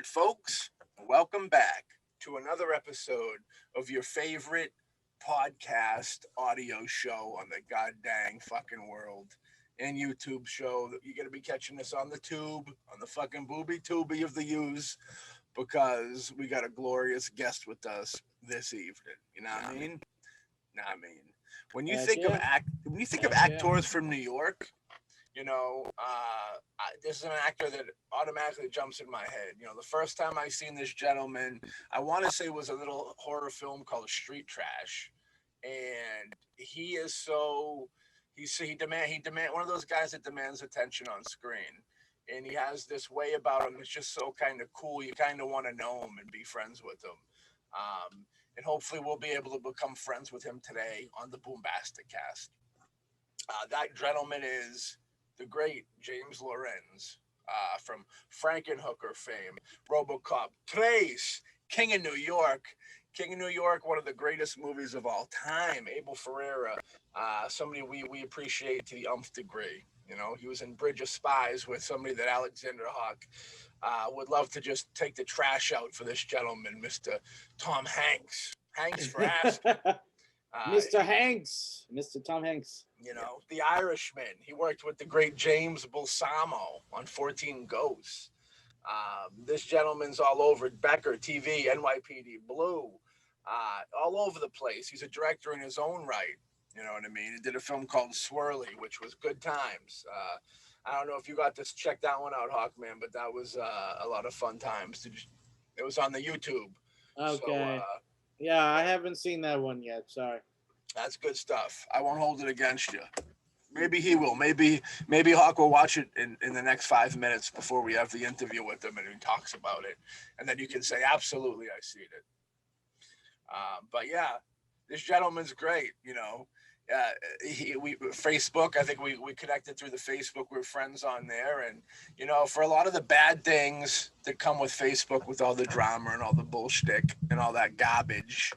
right, folks, welcome back to another episode of your favorite podcast audio show on the goddamn fucking world and YouTube show. That you're going to be catching us on the tube, on the fucking booby tubey of the use, because we got a glorious guest with us this evening. You know what I mean? When you think of actors from New York, you know, this is an actor that automatically jumps in my head. You know, the first time I seen this gentleman, I want to say was a little horror film called Street Trash, and he is so he demand one of those guys that demands attention on screen, and he has this way about him that's just so kind of cool. You kind of want to know him and be friends with him. And hopefully we'll be able to become friends with him today on the BoomBastiCAST. That gentleman is the great James Lorinz, from Frankenhooker fame, RoboCop 3, King of New York, one of the greatest movies of all time. Abel Ferrara, somebody we appreciate to the nth degree. You know, he was in Bridge of Spies with somebody that Alexander Hawk would love to just take the trash out for this gentleman, Mr. Tom Hanks. Hanks for asking. Mr. Tom Hanks. You know, the Irishman. He worked with the great James Balsamo on 14 Ghosts. This gentleman's all over Becker TV, NYPD Blue, all over the place. He's a director in his own right. You know what I mean? He did a film called Swirly, which was good times. I don't know if you got to check that one out, Hawkman, but that was a lot of fun times. It was on the YouTube. Okay. So, yeah, I haven't seen that one yet. Sorry. That's good stuff. I won't hold it against you. Maybe he will. Maybe Hawk will watch it in the next 5 minutes before we have the interview with him and he talks about it. And then you can say, absolutely, I seen it. But yeah, this gentleman's great, you know. Facebook, I think we connected through the Facebook. We're friends on there. And, you know, for a lot of the bad things that come with Facebook, with all the drama and all the bullshit and all that garbage,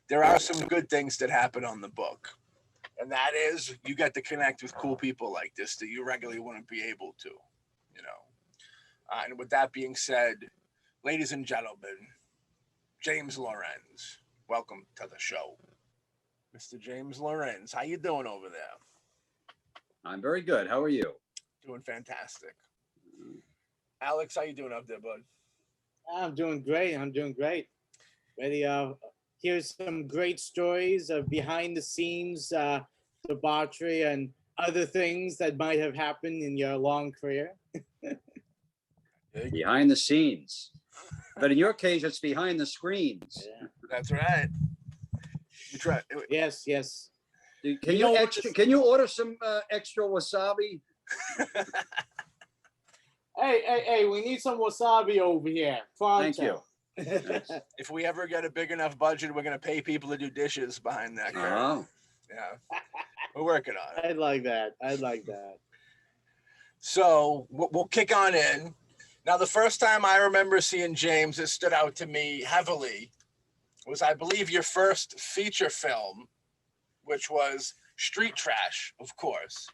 there are some good things that happen on the book. And that is, you get to connect with cool people like this that you regularly wouldn't be able to, you know. And with that being said, ladies and gentlemen, James Lorinz, welcome to the show. Mr. James Lorinz, how you doing over there? I'm very good. How are you? Doing fantastic. Alex, how you doing up there, bud? I'm doing great. Ready? Here's some great stories of behind the scenes debauchery and other things that might have happened in your long career. Behind the scenes. But in your case, it's behind the screens. Yeah. That's right. You try. Yes. Can you order some extra wasabi? Hey, we need some wasabi over here. Pronto. Thank you. If we ever get a big enough budget, we're going to pay people to do dishes behind that curtain. Oh. Yeah. We're working on it. I'd like that. So we'll kick on in. Now, the first time I remember seeing James, it stood out to me heavily, was, I believe, your first feature film, which was Street Trash, of course.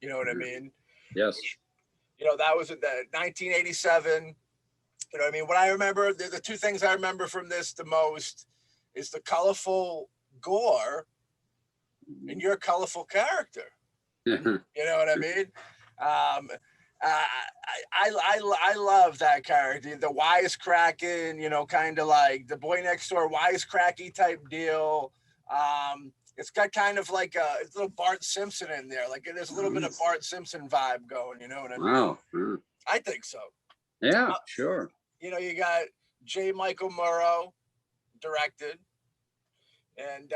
You know what I mean? Yes. You know, that was in the 1987. You know what I mean? What I remember, the two things I remember from this the most is the colorful gore and your colorful character. You know what I mean? I love that character, the wisecracking, you know, kind of like the boy next door wisecracky type deal. It's got kind of like a little Bart Simpson in there. Like there's a little bit of Bart Simpson vibe going, you know what I mean? Wow. I think so. Yeah, sure. You know, you got J. Michael Murrow directed, and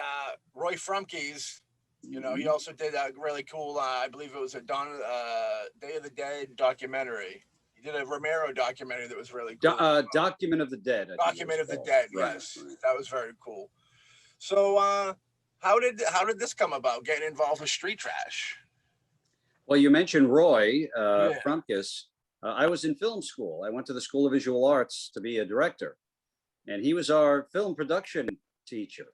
Roy Frumkes. You know, he also did a really cool, I believe it was a Day of the Dead documentary. He did a Romero documentary that was really cool. Document of the Dead. Document of the Dead, right, yes. Right. That was very cool. So how did this come about, getting involved with Street Trash? Well, you mentioned Roy Frumkes. I was in film school. I went to the School of Visual Arts to be a director, and he was our film production teacher.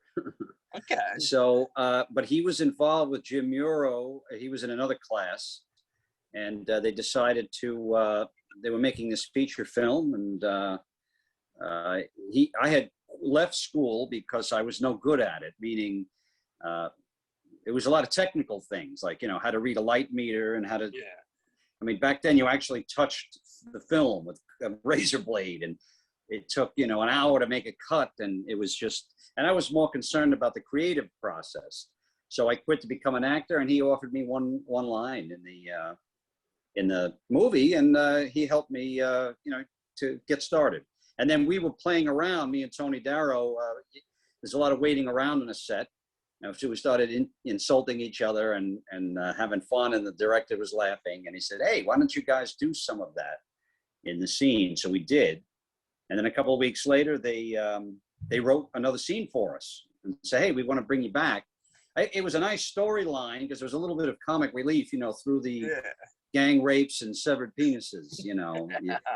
Okay. So, but he was involved with Jim Muro. He was in another class, and they decided to, they were making this feature film, and I had left school because I was no good at it, meaning it was a lot of technical things, like, you know, how to read a light meter and how to, I mean, back then you actually touched the film with a razor blade, and it took, you know, an hour to make a cut, and it was just, and I was more concerned about the creative process. So I quit to become an actor, and he offered me one line in the movie, and he helped me, you know, to get started. And then we were playing around, me and Tony Darrow. There's a lot of waiting around on a set. You know, so we started insulting each other and having fun, and the director was laughing, and he said, "Hey, why don't you guys do some of that in the scene?" So we did. And then a couple of weeks later, they wrote another scene for us and said, "Hey, we want to bring you back." It was a nice storyline because there was a little bit of comic relief, you know, through the gang rapes and severed penises, you know.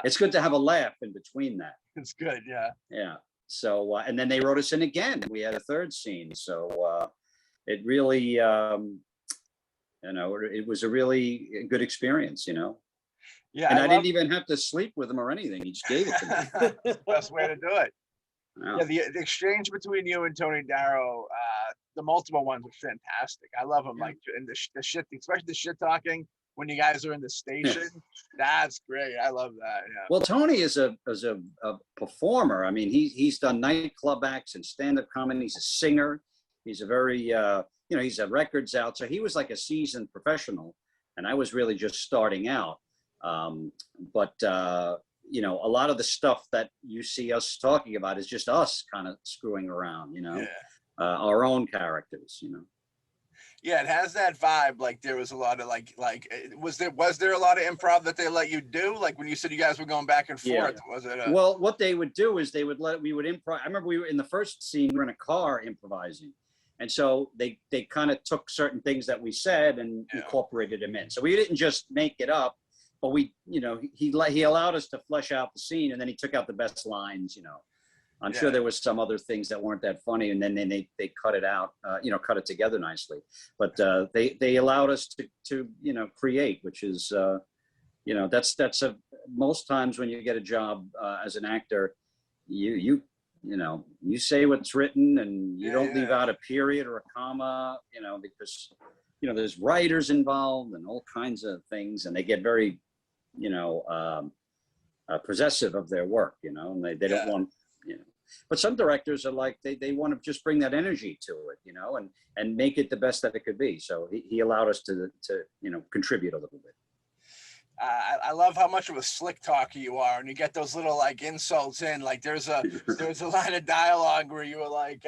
It's good to have a laugh in between that. It's good, yeah. Yeah. So, and then they wrote us in again. We had a third scene. So it really, you know, it was a really good experience, you know. Yeah. And I didn't even have to sleep with him or anything. He just gave it to me. Best way to do it. Wow. Yeah, the exchange between you and Tony Darrow, the multiple ones are fantastic. I love them. Like, and the shit, especially the shit talking when you guys are in the station. That's great. I love that. Yeah. Well, Tony is a performer. I mean, he's done nightclub acts and stand-up comedy. He's a singer. He's a very, you know, he's had records out. So he was like a seasoned professional, and I was really just starting out. But you know, a lot of the stuff that you see us talking about is just us kind of screwing around, you know, our own characters, you know. Yeah, it has that vibe. Like there was a lot of like was there a lot of improv that they let you do? Like when you said you guys were going back and forth, was it? Well, what they would do is we would improv. I remember we were in the first scene, we were in a car improvising. And so they kind of took certain things that we said and incorporated them in. So we didn't just make it up, but we, you know, he allowed us to flesh out the scene, and then he took out the best lines, you know. I'm sure there was some other things that weren't that funny, and then they cut it out, you know, cut it together nicely. But they allowed us to you know, create, which is, you know, that's most times when you get a job as an actor, you know, you say what's written, and you don't leave out a period or a comma, you know, because, you know, there's writers involved and all kinds of things, and they get very, you know, possessive of their work, you know, and they don't want, you know. But some directors are like, they want to just bring that energy to it, you know, and make it the best that it could be. So he allowed us to you know, contribute a little bit. I love how much of a slick talker you are, and you get those little like insults in. Like there's a line of dialogue where you were like,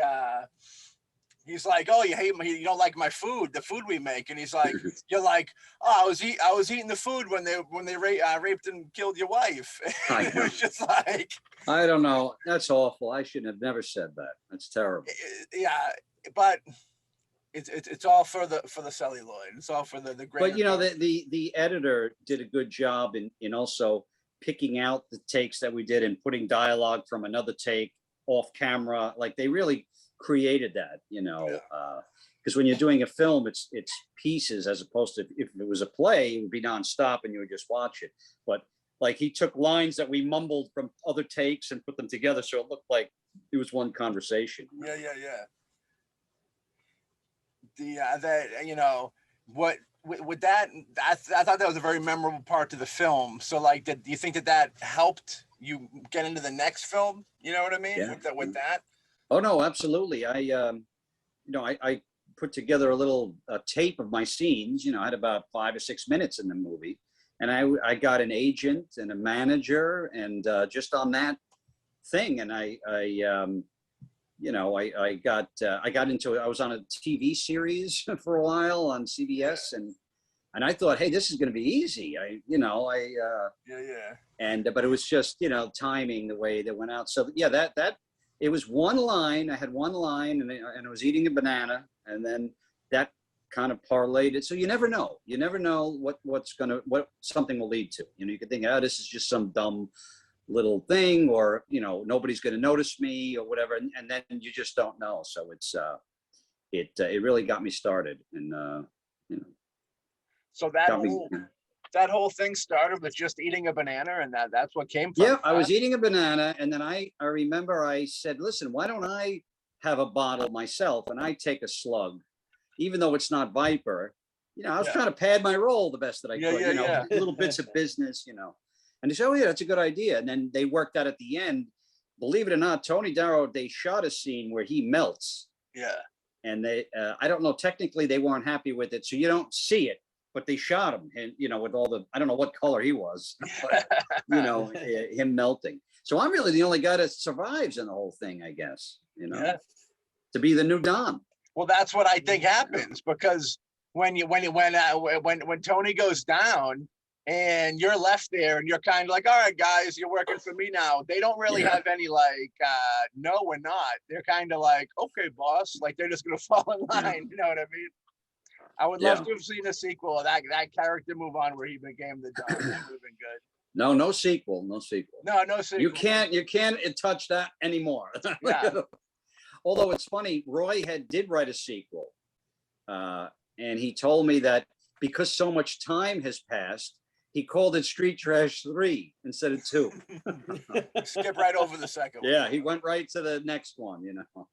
he's like, "Oh, you hate me, you don't like my food, the food we make," and he's like, "You're like, oh, I was eating the food when they raped and killed your wife." It was just like, I don't know, that's awful. I shouldn't have never said that. That's terrible. Yeah, but it's all for the celluloid. It's all for the great. But you know, the editor did a good job in also picking out the takes that we did and putting dialogue from another take off camera. Like they really created that, you know, because when you're doing a film, it's pieces, as opposed to if it was a play, it would be nonstop and you would just watch it. But like he took lines that we mumbled from other takes and put them together, so it looked like it was one conversation. Yeah. That, you know, what with that, I thought that was a very memorable part to the film. So like, do you think that helped you get into the next film? You know what I mean? With that? Oh no, absolutely. You know, I put together a little tape of my scenes. You know, I had about 5 or 6 minutes in the movie, and I got an agent and a manager, and just on that thing, and you know, I got into it. I was on a TV series for a while on CBS, and I thought, hey, this is going to be easy. And but it was just, you know, timing the way that went out. So yeah, that it was one line. I had one line, and I was eating a banana, and then that kind of parlayed it. So you never know. You never know what something will lead to. You know, you could think, oh, this is just some dumb little thing, or, you know, nobody's going to notice me or whatever, and then you just don't know. So it's it really got me started, and you know. So that that whole thing started with just eating a banana, and that's what came from Yeah, it, I was huh? eating a banana, and then I remember I said, listen, why don't I have a bottle myself and I take a slug, even though it's not Viper. You know, I was Yeah. trying to pad my role the best that I Yeah, could, yeah, you know, yeah. little bits of business, you know. And they said, oh yeah, that's a good idea. And then they worked out at the end, believe it or not, Tony Darrow, they shot a scene where he melts. Yeah. And they, I don't know, technically they weren't happy with it, so you don't see it, but they shot him, and you know, with all the, I don't know what color he was, but, you know, him melting. So I'm really the only guy that survives in the whole thing, I guess, you know, Yeah. to be the new Don. Well, that's what I think happens, because when Tony goes down and you're left there and you're kind of like, all right, guys, you're working for me now. They don't really have any like, no, we're not. They're kind of like, okay, boss. Like they're just gonna fall in line. You know what I mean? I would love to have seen a sequel of that character move on where he became the Don. That would have been good. No, no sequel, no sequel. No sequel. You can't touch that anymore. Yeah. Although it's funny, Roy did write a sequel, and he told me that because so much time has passed, he called it Street Trash 3 instead of 2. Skip right over the second one. Yeah, he went right to the next one, you know.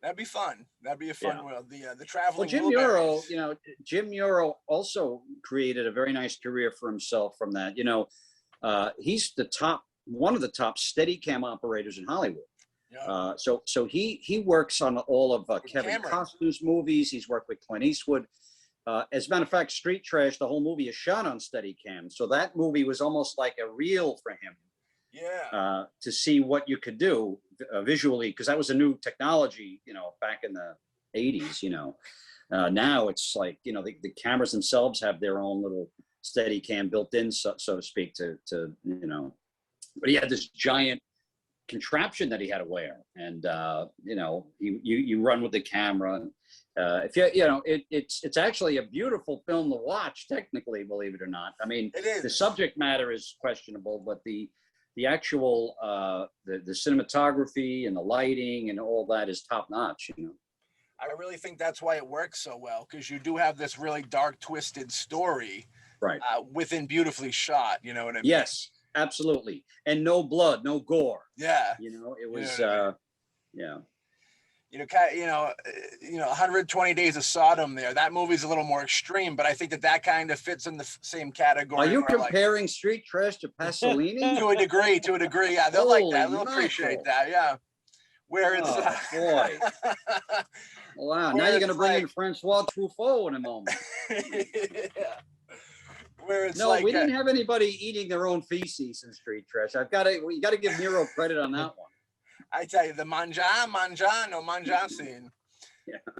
That'd be fun. That'd be a fun world. The traveling. Well, Jim Muro, you know, Jim Muro also created a very nice career for himself from that. You know, he's one of the top Steadicam operators in Hollywood. Yeah. So he works on all of Kevin Costner's movies. He's worked with Clint Eastwood. As a matter of fact, Street Trash, the whole movie is shot on Steadicam. So that movie was almost like a reel for him. Yeah. To see what you could do visually, because that was a new technology, you know, back in the 80s, you know. Now it's like, you know, the cameras themselves have their own little Steadicam built in, so to speak, to you know. But he had this giant contraption that he had to wear, and you know, you run with the camera. If you know, it's actually a beautiful film to watch, technically, believe it or not. I mean, it is. The subject matter is questionable, but the actual the cinematography and the lighting and all that is top notch, you know. I really think that's why it works so well, because you do have this really dark, twisted story, right? Within beautifully shot. You know what I mean? Yes, absolutely, and no blood, no gore. Yeah, you know, it was yeah. You know, 120 Days of Sodom there. That movie's a little more extreme, but I think that kind of fits in the same category. Are you comparing Street Trash to Passolini? To a degree, yeah. They'll like that. They'll appreciate that, yeah. Where it's boy. Wow, now you're gonna bring in Francois Truffaut in a moment. Yeah. Where it's no, we didn't have anybody eating their own feces in Street Trash. You gotta give Muro credit on that one. I tell you, the manja scene.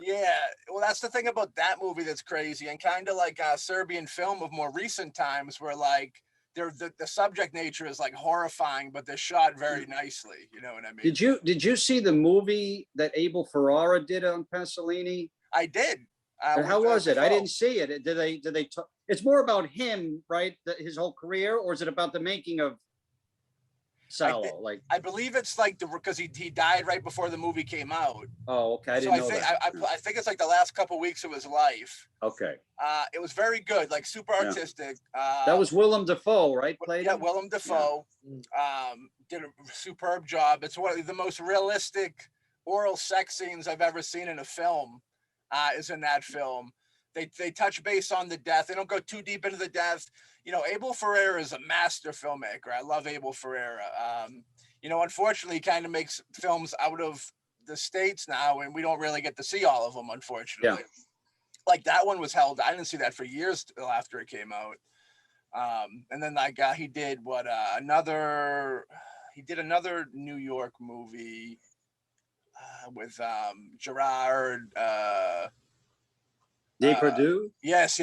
Yeah. Well, that's the thing about that movie that's crazy, and kind of like a Serbian film of more recent times, where like the subject nature is like horrifying, but they're shot very nicely. You know what I mean? Did you see the movie that Abel Ferrara did on Passolini? I did. How was it? I didn't see it. Did they? It's more about him, right? His whole career, or is it about the making of Salo? I believe it's like because he died right before the movie came out. Oh, okay. I didn't know that. I think it's like the last couple of weeks of his life. Okay. It was very good, like super artistic. That was Willem Dafoe, right? Played him? Willem Dafoe. Yeah. Did a superb job. It's one of the most realistic oral sex scenes I've ever seen in a film. Is in that film. They touch base on the death. They don't go too deep into the death. You know, Abel Ferrara is a master filmmaker. I love Abel Ferrara. You know, unfortunately, he kind of makes films out of the States now, and we don't really get to see all of them, unfortunately. Yeah. Like that one was held. I didn't see that for years after it came out. And then he did another New York movie with Gerard. Depardieu? Yes.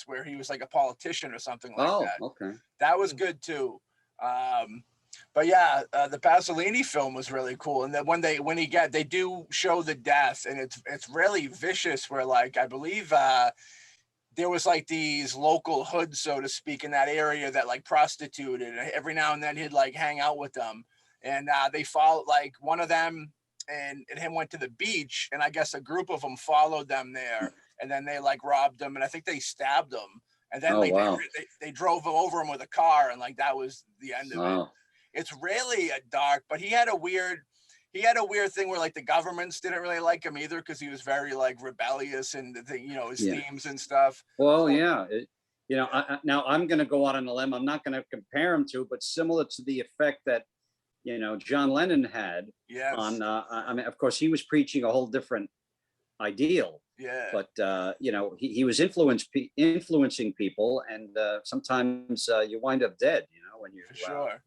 Where he was like a politician or something like that. Oh, okay. That was good too. But yeah, the Passolini film was really cool. And then they do show the death, and it's really vicious. Where like I believe there was like these local hoods, so to speak, in that area that like prostituted, and every now and then he'd like hang out with them, and they followed like one of them. And him went to the beach, and I guess a group of them followed them there, and then they like robbed him, and I think they stabbed him, And then Oh, like wow. they drove over him with a car, and like that was the end of it. Oh, It's really a dark, but he had a weird thing where like the governments didn't really like him either, because he was very like rebellious and his Yeah. themes and stuff. well, So, yeah. Now I'm going to go out on a limb. I'm not going to compare him to, but similar to the effect that, John Lennon had yes, on, I mean, of course, he was preaching a whole different ideal, yeah, but, he was influencing people, and sometimes you wind up dead, when you, for sure.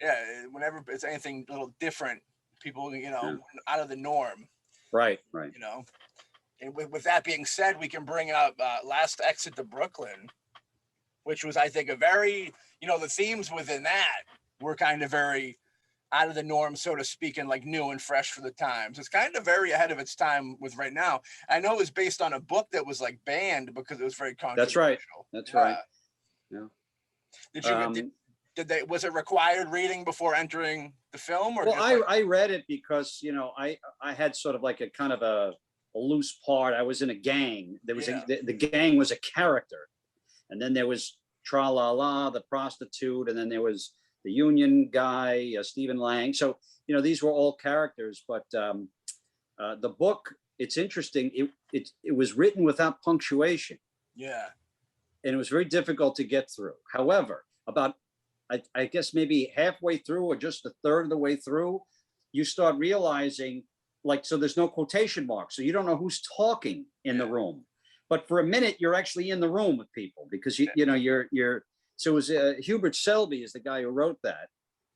Yeah, whenever it's anything a little different, people, out of the norm. right. And with that being said, we can bring up Last Exit to Brooklyn, which was, I think, a very, the themes within that were kind of very out of the norm, so to speak, and like new and fresh for the times. It's kind of very ahead of its time with right now. I know it was based on a book that was like banned because it was very controversial. That's right. Yeah. Was it required reading before entering the film? Or well, I read it because, I had sort of like a kind of a loose part. I was in a gang. There was the gang was a character, and then there was Tra La La, the prostitute, and then there was the union guy, Stephen Lang. So these were all characters. But the book, it's interesting. It was written without punctuation. Yeah, and it was very difficult to get through. However, about I guess maybe halfway through or just a third of the way through, you start realizing, like, so there's no quotation marks, so you don't know who's talking in the room, but for a minute you're actually in the room with people, because you're so it was Hubert Selby is the guy who wrote that,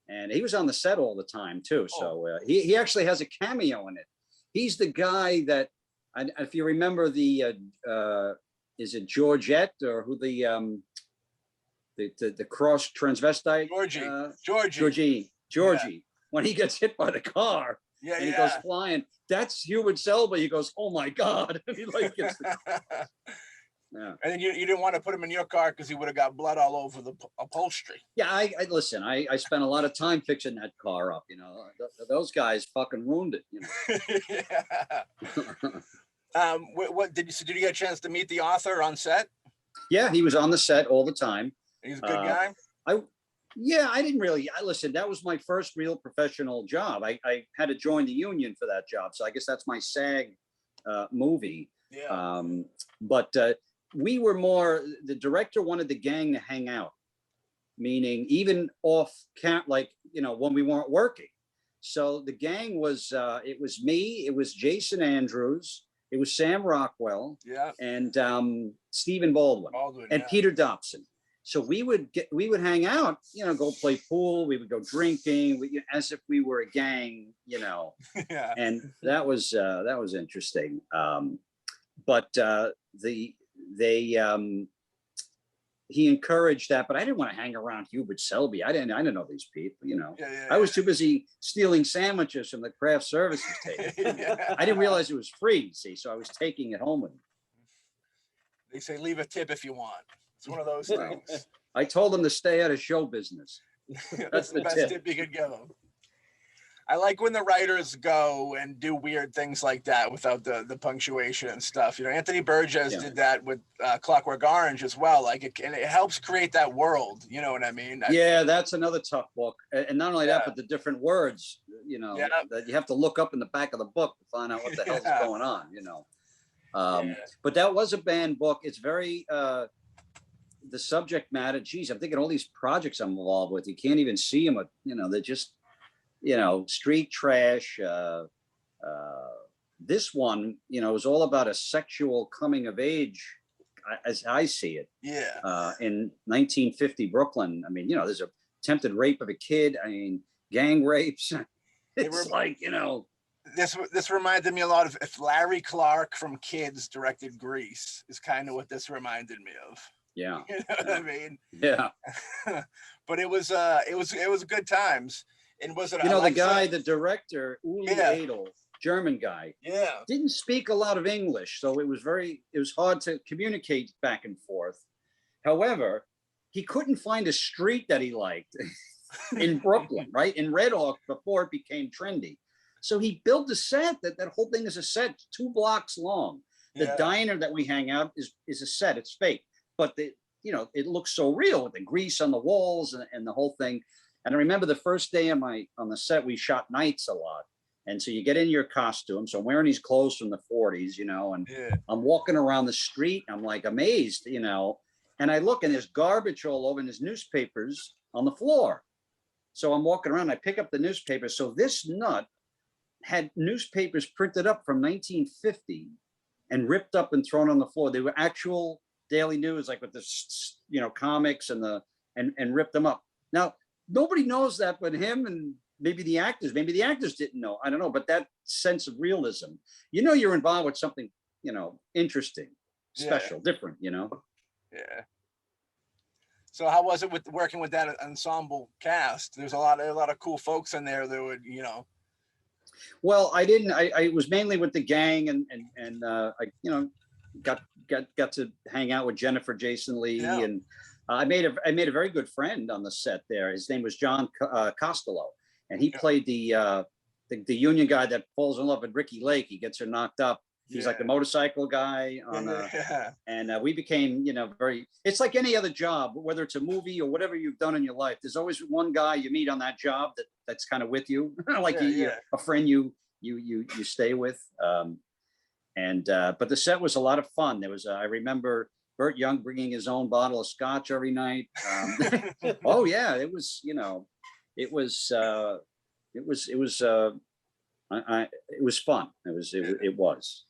and he was on the set all the time too. So he actually has a cameo in it. He's the guy that, if you remember the is it Georgette, or who the cross transvestite, Georgie, yeah. When he gets hit by the car, and he goes flying, that's Hubert Selby. He goes, oh my God. And he like gets the yeah. And then you didn't want to put him in your car because he would have got blood all over the upholstery. Yeah, I listen, I spent a lot of time fixing that car up, those guys fucking ruined it, yeah. What did you get a chance to meet the author on set? Yeah, he was on the set all the time. He's a good guy. I didn't really. Listen, that was my first real professional job. I had to join the union for that job, so I guess that's my SAG movie. Yeah. But we were more. The director wanted the gang to hang out, meaning even off camp, like when we weren't working. So the gang was. It was me. It was Jason Andrews. It was Sam Rockwell. Yeah. And Stephen Baldwin and Peter Dobson. So we would hang out, go play pool. We would go drinking, as if we were a gang, Yeah. And that was interesting. But he encouraged that, but I didn't want to hang around Hubert Selby. I didn't know these people, I was too busy stealing sandwiches from the craft services table. Yeah. I didn't realize it was free, see, so I was taking it home with me. They say leave a tip if you want. It's one of those things. I told them to stay out of show business. That's the best tip you could give them. I like when the writers go and do weird things like that without the punctuation and stuff. Anthony Burgess did that with Clockwork Orange as well. Like and it helps create that world. You know what I mean? Yeah, that's another tough book. And not only that, but the different words, that you have to look up in the back of the book to find out what the hell's going on, But that was a banned book. It's very, the subject matter, geez, I'm thinking all these projects I'm involved with, you can't even see them, they're just, street trash. This one, is all about a sexual coming of age, as I see it. Yeah. In 1950 Brooklyn, I mean, there's a attempted rape of a kid. I mean, gang rapes. It's like, This reminded me a lot of if Larry Clark from Kids directed Grease, is kind of what this reminded me of. Yeah. You know what I mean? Yeah. But it was good times. And was it the guy, the director, Uli Edel, German guy, didn't speak a lot of English, so it was hard to communicate back and forth. However, he couldn't find a street that he liked in Brooklyn, right? In Red Hawk before it became trendy. So he built a set that whole thing is a set 2 blocks long. The diner that we hang out is a set, it's fake. but it looks so real with the grease on the walls and the whole thing. And I remember the first day on the set, we shot nights a lot. And so you get in your costume. So I'm wearing these clothes from the 40s, and I'm walking around the street. I'm like amazed, and I look and there's garbage all over and there's newspapers on the floor. So I'm walking around, I pick up the newspaper. So this nut had newspapers printed up from 1950 and ripped up and thrown on the floor. They were actual daily news, like with the, comics and ripped them up. Now, nobody knows that but him and maybe the actors. Maybe the actors didn't know. I don't know. But that sense of realism, you're involved with something, interesting, special, different, Yeah. So how was it with working with that ensemble cast? There's a lot of cool folks in there that would, Well, I didn't. I was mainly with the gang, and I got to hang out with Jennifer Jason Leigh, and I made a very good friend on the set there. His name was John Costello, and he played the union guy that falls in love with Ricky Lake. He gets her knocked up. He's like the motorcycle guy and we became, very, it's like any other job, whether it's a movie or whatever you've done in your life. There's always one guy you meet on that job that's kind of with you, like a friend you stay with. But the set was a lot of fun. There was, I remember Burt Young bringing his own bottle of scotch every night. Oh yeah, it was, it was fun. It was.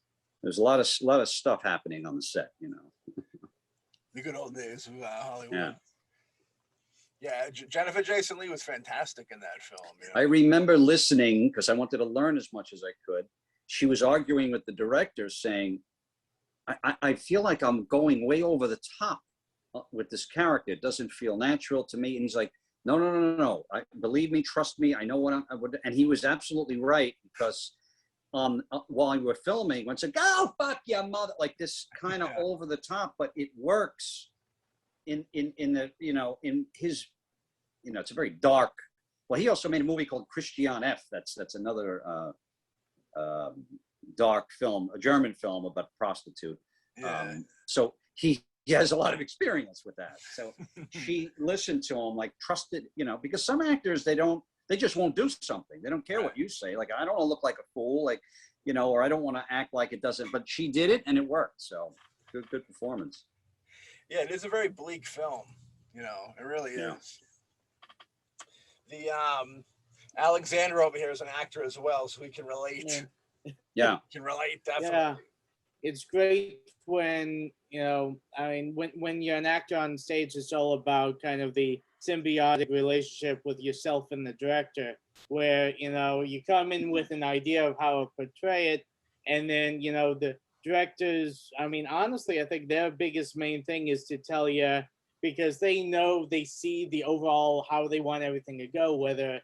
There's a lot of stuff happening on the set, The good old days of Hollywood. Yeah, Jennifer Jason Leigh was fantastic in that film. I remember listening because I wanted to learn as much as I could. She was arguing with the director, saying, "I feel like I'm going way over the top with this character. It doesn't feel natural to me." And he's like, "No. Believe me, trust me. I know what I would." And he was absolutely right, because while we were filming, once like, "Oh fuck your mother," like this kind of over the top, but it works in the in his, it's a very dark. Well, he also made a movie called Christian F. That's another dark film, a German film about a prostitute. So he has a lot of experience with that. So she listened to him, like trusted, because some actors, they just won't do something. They don't care what you say. Like, I don't want to look like a fool, like, or I don't want to act like it doesn't, but she did it and it worked. So good performance. Yeah, it is a very bleak film. It really is. The Alexander over here is an actor as well, so we can relate. Yeah. Can relate, definitely. Yeah. It's great when, when you're an actor on stage, it's all about kind of the symbiotic relationship with yourself and the director, where, you come in with an idea of how to portray it. And then, the directors, honestly, I think their biggest main thing is to tell you, because they see the overall, how they want everything to go, whether,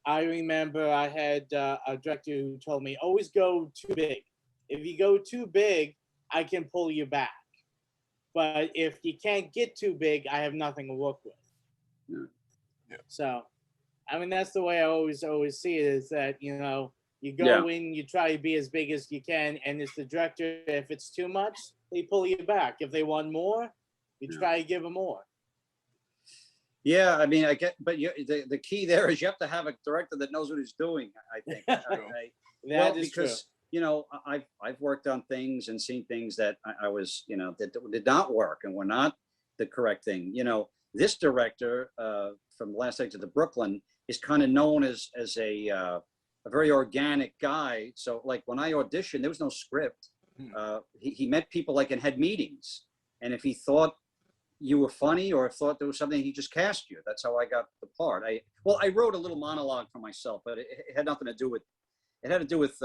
I remember I had a director who told me, always go too big. If you go too big, I can pull you back. But if you can't get too big, I have nothing to work with. Yeah. So, that's the way I always see it, is that, you go in, you try to be as big as you can, and it's the director, if it's too much, they pull you back. If they want more, you try to give them more. Yeah, I get, but the key there is you have to have a director that knows what he's doing, I think. Because I've worked on things and seen things that I was, that did not work and were not the correct thing. This director from Last Exit to Brooklyn is kind of known as a very organic guy. So like when I auditioned, there was no script. He met people like and had meetings, and if he thought you were funny or thought there was something, he just cast you. That's how I got the part. I wrote a little monologue for myself, but it had nothing to do with. It had to do with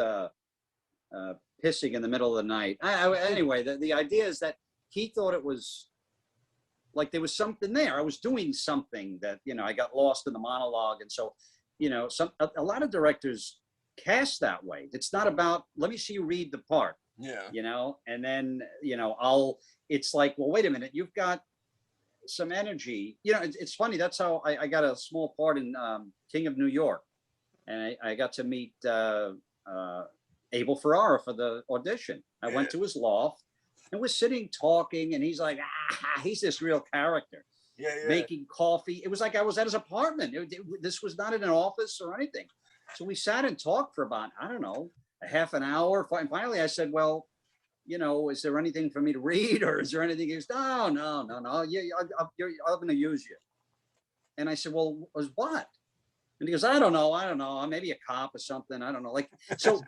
pissing in the middle of the night. Anyway, the idea is that he thought it was like there was something there. I was doing something that I got lost in the monologue, and so a lot of directors cast that way. It's not about let me see you read the part. And then it's like, well, wait a minute, you've got some energy. It's funny. That's how I got a small part in King of New York, and I got to meet Abel Ferrara for the audition. I went to his loft, And we're sitting talking, and he's like, he's this real character. Yeah. Making coffee. It was like I was at his apartment. This was not in an office or anything. So we sat and talked for about, I don't know, a half an hour. And finally I said, well, is there anything for me to read, or is there anything? He goes, no. Yeah, I'm going to use you. And I said, well, was what? And he goes, I don't know. Maybe a cop or something. I don't know. Like, so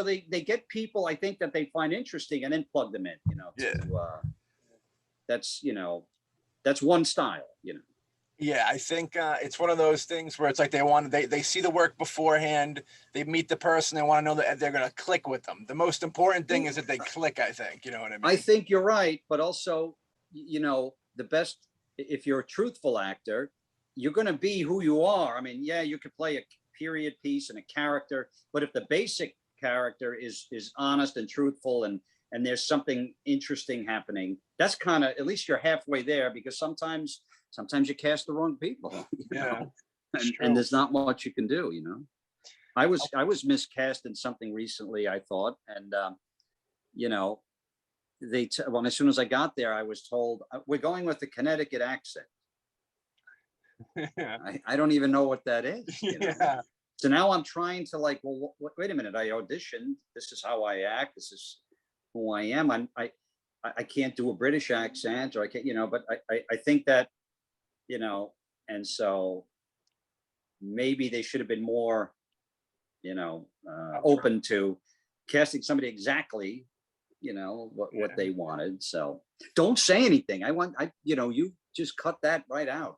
they get people, I think, that they find interesting and then plug them in, that's one style, Yeah, I think it's one of those things where it's like they see the work beforehand, they meet the person, they want to know that they're going to click with them. The most important thing is that they click, I think, you know what I mean? I think you're right, but also, the best, if you're a truthful actor, you're going to be who you are. I mean, yeah, you could play a period piece and a character, but if the basic character is honest and truthful and there's something interesting happening, that's kind of, at least you're halfway there, because sometimes you cast the wrong people. And there's not much you can do, I was miscast in something recently, I thought, and as soon as I got there, I was told, we're going with the Connecticut accent. I don't even know what that is. So now I'm trying to wait a minute, I auditioned, this is how I act, this is who I am. I can't do a British accent, or I can't, but I think that, and so maybe they should have been more, open to casting somebody exactly, what they wanted. So don't say anything. You just cut that right out.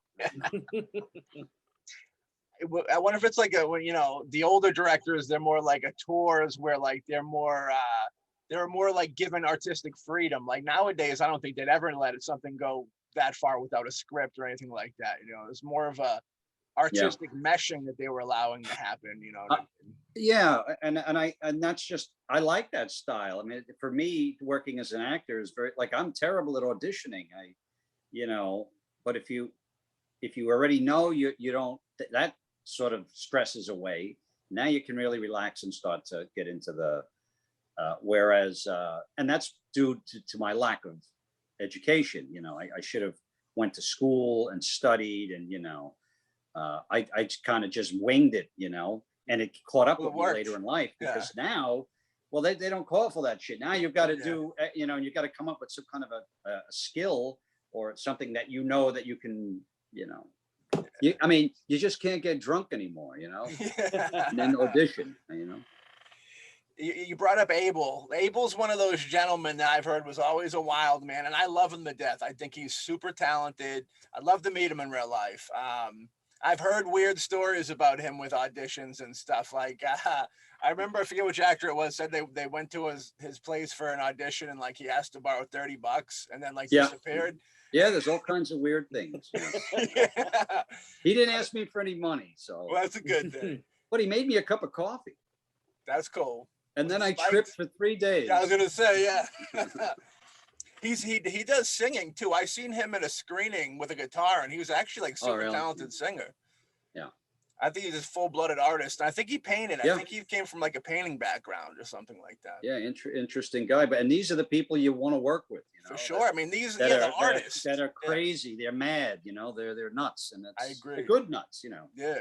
I wonder if it's like the older directors, they're more like a tours where like they're more like given artistic freedom. Like nowadays, I don't think they'd ever let something go that far without a script or anything like that. It's more of a artistic meshing that they were allowing to happen. Yeah, and that's just, I like that style. I mean, for me, working as an actor is very, like, I'm terrible at auditioning. But if you already know, you don't, that sort of stresses away. Now you can really relax and start to get into the whereas and that's due to my lack of education. I should have went to school and studied, and I kind of just winged it, and it caught up with me later in life, because now, well, they don't call for that shit. Now you've got to do, you've got to come up with some kind of a skill or something that that you can, you just can't get drunk anymore, and then audition, You brought up Abel. Abel's one of those gentlemen that I've heard was always a wild man, and I love him to death. I think he's super talented. I'd love to meet him in real life. I've heard weird stories about him with auditions and stuff. Like, I remember, I forget which actor it was, said they went to his place for an audition, and like he asked to borrow $30 and then disappeared. Yeah, there's all kinds of weird things. Yeah. He didn't ask me for any money, so. Well, that's a good thing. But he made me a cup of coffee. That's cool. And then I tripped for 3 days. I was gonna say, yeah. He does singing too. I seen him at a screening with a guitar, and he was actually like super talented singer. Yeah. I think he's a full-blooded artist. I think he painted. I think he came from like a painting background or something like that. Yeah, interesting guy. And these are the people you want to work with. For sure. I mean, these are the artists that are crazy. They're mad. They're nuts, and I agree. They're good nuts. Yeah.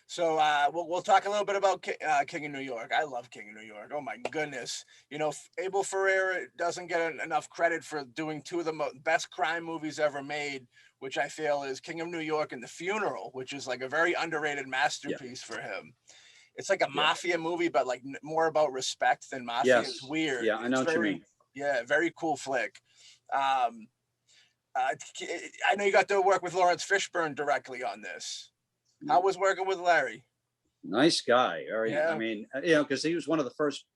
So we'll talk a little bit about King of New York. I love King of New York. Oh my goodness. Abel Ferrara doesn't get enough credit for doing two of the best crime movies ever made, which I feel is King of New York and The Funeral, which is like a very underrated masterpiece for him. It's like a mafia movie, but like more about respect than mafia. Yes. It's weird. Yeah, I know what you mean. Yeah, very cool flick. I know you got to work with Lawrence Fishburne directly on this. How was working with Larry? Nice guy. I mean, because he was one of the first,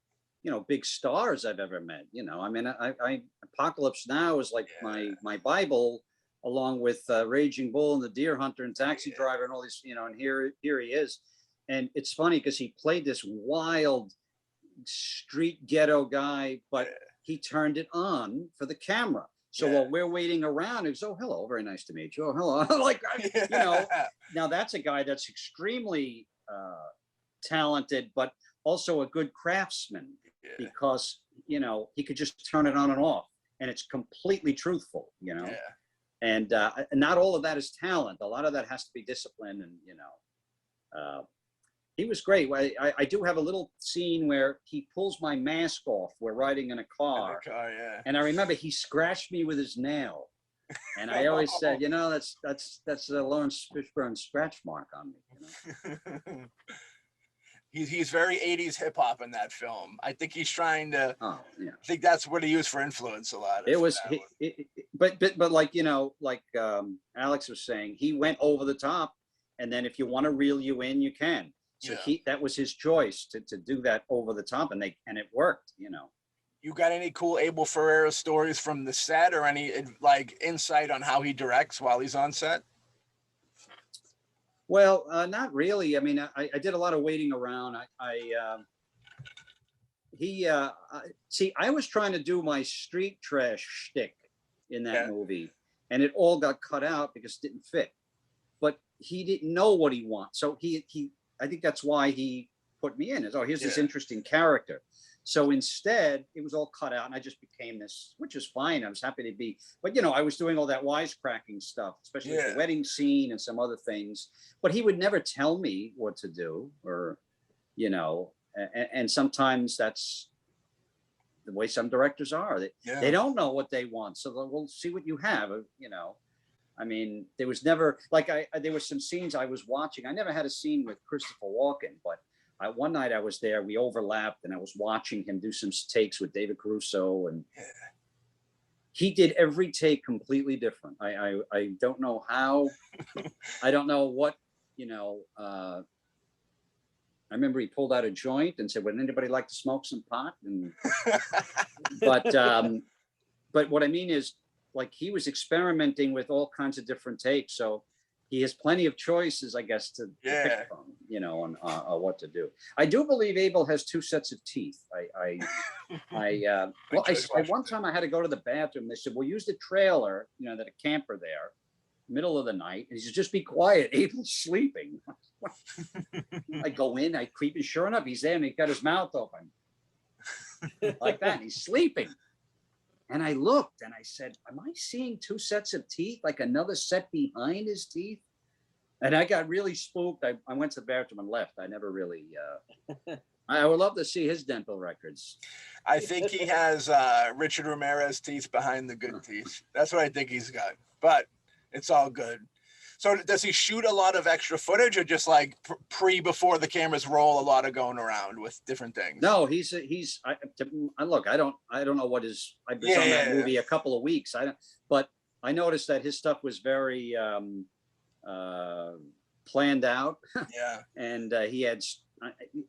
big stars I've ever met. I mean, I Apocalypse Now is like my Bible, along with Raging Bull and The Deer Hunter and Taxi Driver and all these, and here he is. And it's funny because he played this wild street ghetto guy, but he turned it on for the camera. So while we're waiting around, it's, oh, hello, very nice to meet you. Oh, hello. Like, now that's a guy that's extremely talented, but also a good craftsman, because you know, he could just turn it on and off, and it's completely truthful, you know. And not all of that is talent. A lot of that has to be discipline, and you know, he was great. I do have a little scene where he pulls my mask off. We're riding in a car, and I remember he scratched me with his nail, and I always said, you know, that's Lawrence Fishburne's scratch mark on me. You know? He's very 80s hip hop in that film. I think he's trying to. Oh, yeah. I think that's what he used for influence a lot. It was, but like, you know, like Alex was saying, he went over the top, and then if you want to reel you in, you can. So that was his choice to do that over the top, and it worked, you know. You got any cool Abel Ferrara stories from the set, or any like insight on how he directs while he's on set? Well, not really. I mean, I did a lot of waiting around. See, I was trying to do my street trash shtick in that movie, and it all got cut out because it didn't fit. But he didn't know what he wants, so I think that's why he put me in. Is, oh, here's this interesting character. So instead, it was all cut out, and I just became this, which is fine. I was happy to be, but you know, I was doing all that wisecracking stuff, especially the wedding scene and some other things. But he would never tell me what to do, or, you know, and sometimes that's the way some directors are. They don't know what they want, so we'll see what you have, you know. I mean, there was never like there were some scenes I was watching. I never had a scene with Christopher Walken, but one night I was there, we overlapped, and I was watching him do some takes with David Caruso, and he did every take completely different. I don't know how, I don't know what, you know, I remember he pulled out a joint and said, would anybody like to smoke some pot? And, but what I mean is, like, he was experimenting with all kinds of different takes. So he has plenty of choices, I guess, to pick from, you know, on what to do. I do believe Abel has 2 sets of teeth. One time I had to go to the bathroom. They said, well, use the trailer, you know, that a camper there, middle of the night. And he said, just be quiet. Abel's sleeping. I go in, I creep, and sure enough, he's there, and he's got his mouth open like that. And he's sleeping. And I looked and I said, am I seeing 2 sets of teeth, like another set behind his teeth? And I got really spooked. I went to the bathroom and left. I never really, I would love to see his dental records. I think he has Richard Ramirez teeth behind the good teeth. That's what I think he's got, but it's all good. So does he shoot a lot of extra footage, or just like before the cameras roll, a lot of going around with different things? No, look, I don't know what his, I was on that movie a couple of weeks. But I noticed that his stuff was very planned out. And he had,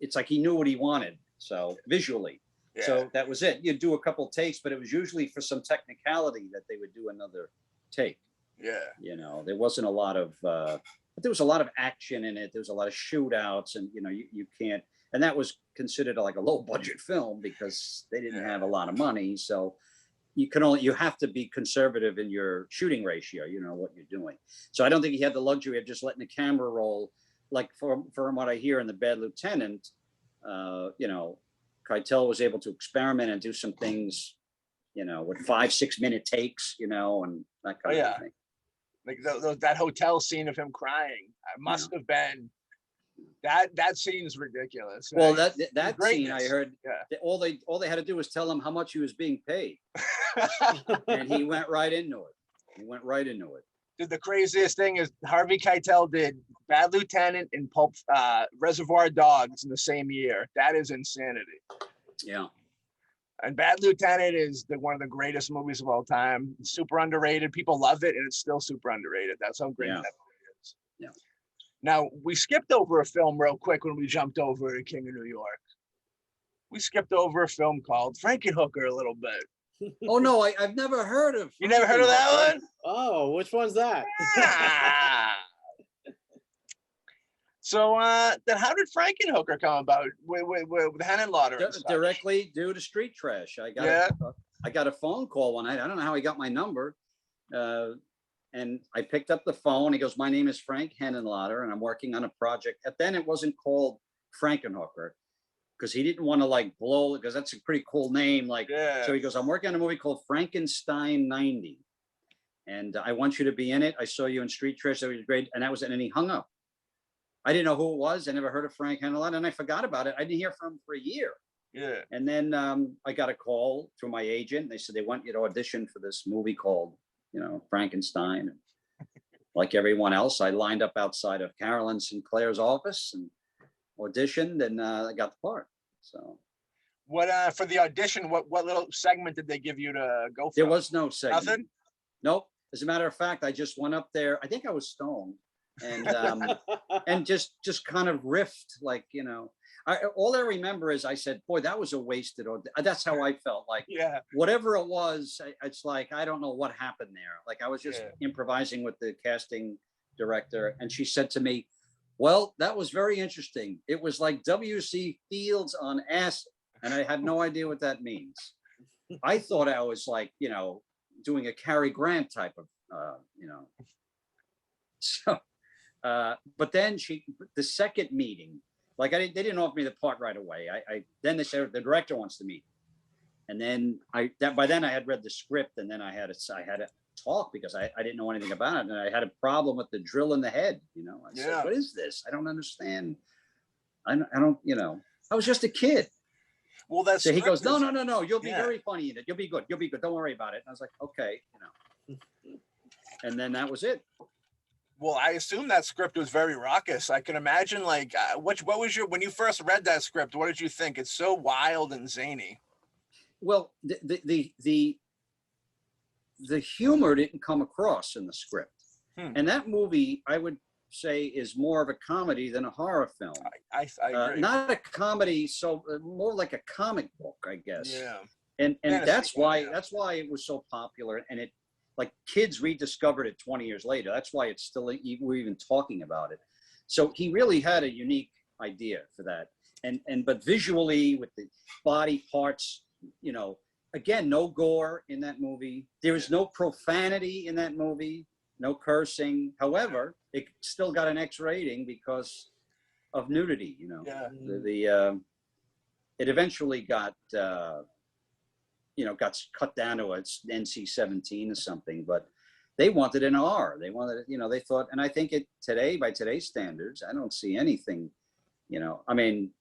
it's like he knew what he wanted. So visually, so that was it. You'd do a couple takes, but it was usually for some technicality that they would do another take. You know, there wasn't a lot of, but there was a lot of action in it. There was a lot of shootouts, and, you know, you can't, and that was considered like a low budget film because they didn't have a lot of money. So you have to be conservative in your shooting ratio, you know, what you're doing. So I don't think he had the luxury of just letting the camera roll. Like from what I hear in The Bad Lieutenant, you know, Keitel was able to experiment and do some things, you know, with 5-6 minute takes, you know, and that kind of thing. Like that hotel scene of him crying, must have been that scene's ridiculous. Well, that scene, I heard, all they had to do was tell him how much he was being paid, and he went right into it. Dude, the craziest thing is Harvey Keitel did Bad Lieutenant and Reservoir Dogs in the same year. That is insanity. Yeah. And Bad Lieutenant is one of the greatest movies of all time. It's super underrated. People love it, and it's still super underrated. That's how great that movie is. Yeah. Now, we skipped over a film real quick when we jumped over to King of New York. We skipped over a film called Frankenhooker a little bit. Oh, no, I've never heard of. You never heard of that one? Oh, which one's that? So then how did Frankenhooker come about with Henenlotter? Directly due to street trash. I got a phone call one night. I don't know how he got my number. And I picked up the phone. He goes, my name is Frank Henenlotter, and I'm working on a project. Then it wasn't called Frankenhooker. because he didn't want to like blow, because that's a pretty cool name. Like, so he goes, I'm working on a movie called Frankenstein 90. And I want you to be in it. I saw you in Street Trash. That was great. And that was it. And he hung up. I didn't know who it was. I never heard of Frank Henelot, and I forgot about it. I didn't hear from him for a year. Yeah. And then I got a call through my agent. They said they want you to audition for this movie called, you know, Frankenstein. And like everyone else, I lined up outside of Carolyn Sinclair's office and auditioned, and I got the part. So. What for the audition? What little segment did they give you to go for? There was no segment. Nothing. Nope. As a matter of fact, I just went up there. I think I was stoned, and and just kind of riffed, like, you know. All I remember is I said, "Boy, that was a wasted." Or that's how I felt. Like, whatever it was, it's like I don't know what happened there. Like I was just improvising with the casting director, and she said to me, "Well, that was very interesting. It was like W.C. Fields on acid," and I had no idea what that means. I thought I was like, you know, doing a Cary Grant type of, you know. So, but then the second meeting, like they didn't offer me the part right away. Then they said the director wants to meet, and then by then I had read the script, and then I had to talk because I didn't know anything about it, and I had a problem with the drill in the head. You know, I said, "What is this? I don't understand. I don't, you know, I was just a kid." Well, that's so he goes, no, you'll be very funny in it. You'll be good. Don't worry about it. And I was like, okay, you know. And then that was it. Well, I assume that script was very raucous. I can imagine, like, what was when you first read that script, what did you think? It's so wild and zany. Well, the humor didn't come across in the script. And that movie, I would say, is more of a comedy than a horror film. I agree. Not a comedy, so more like a comic book, I guess. Yeah. And that's why it was so popular, and it, like, kids rediscovered it 20 years later. That's why it's still, we're even talking about it. So he really had a unique idea for that. But visually, with the body parts, you know, again, no gore in that movie. There is no profanity in that movie, no cursing. However, it still got an X rating because of nudity, you know. Yeah. It eventually got, you know, got cut down to its NC-17 or something, but they wanted an R. They wanted, you know, they thought, and I think by today's standards, I don't see anything, you know. I mean,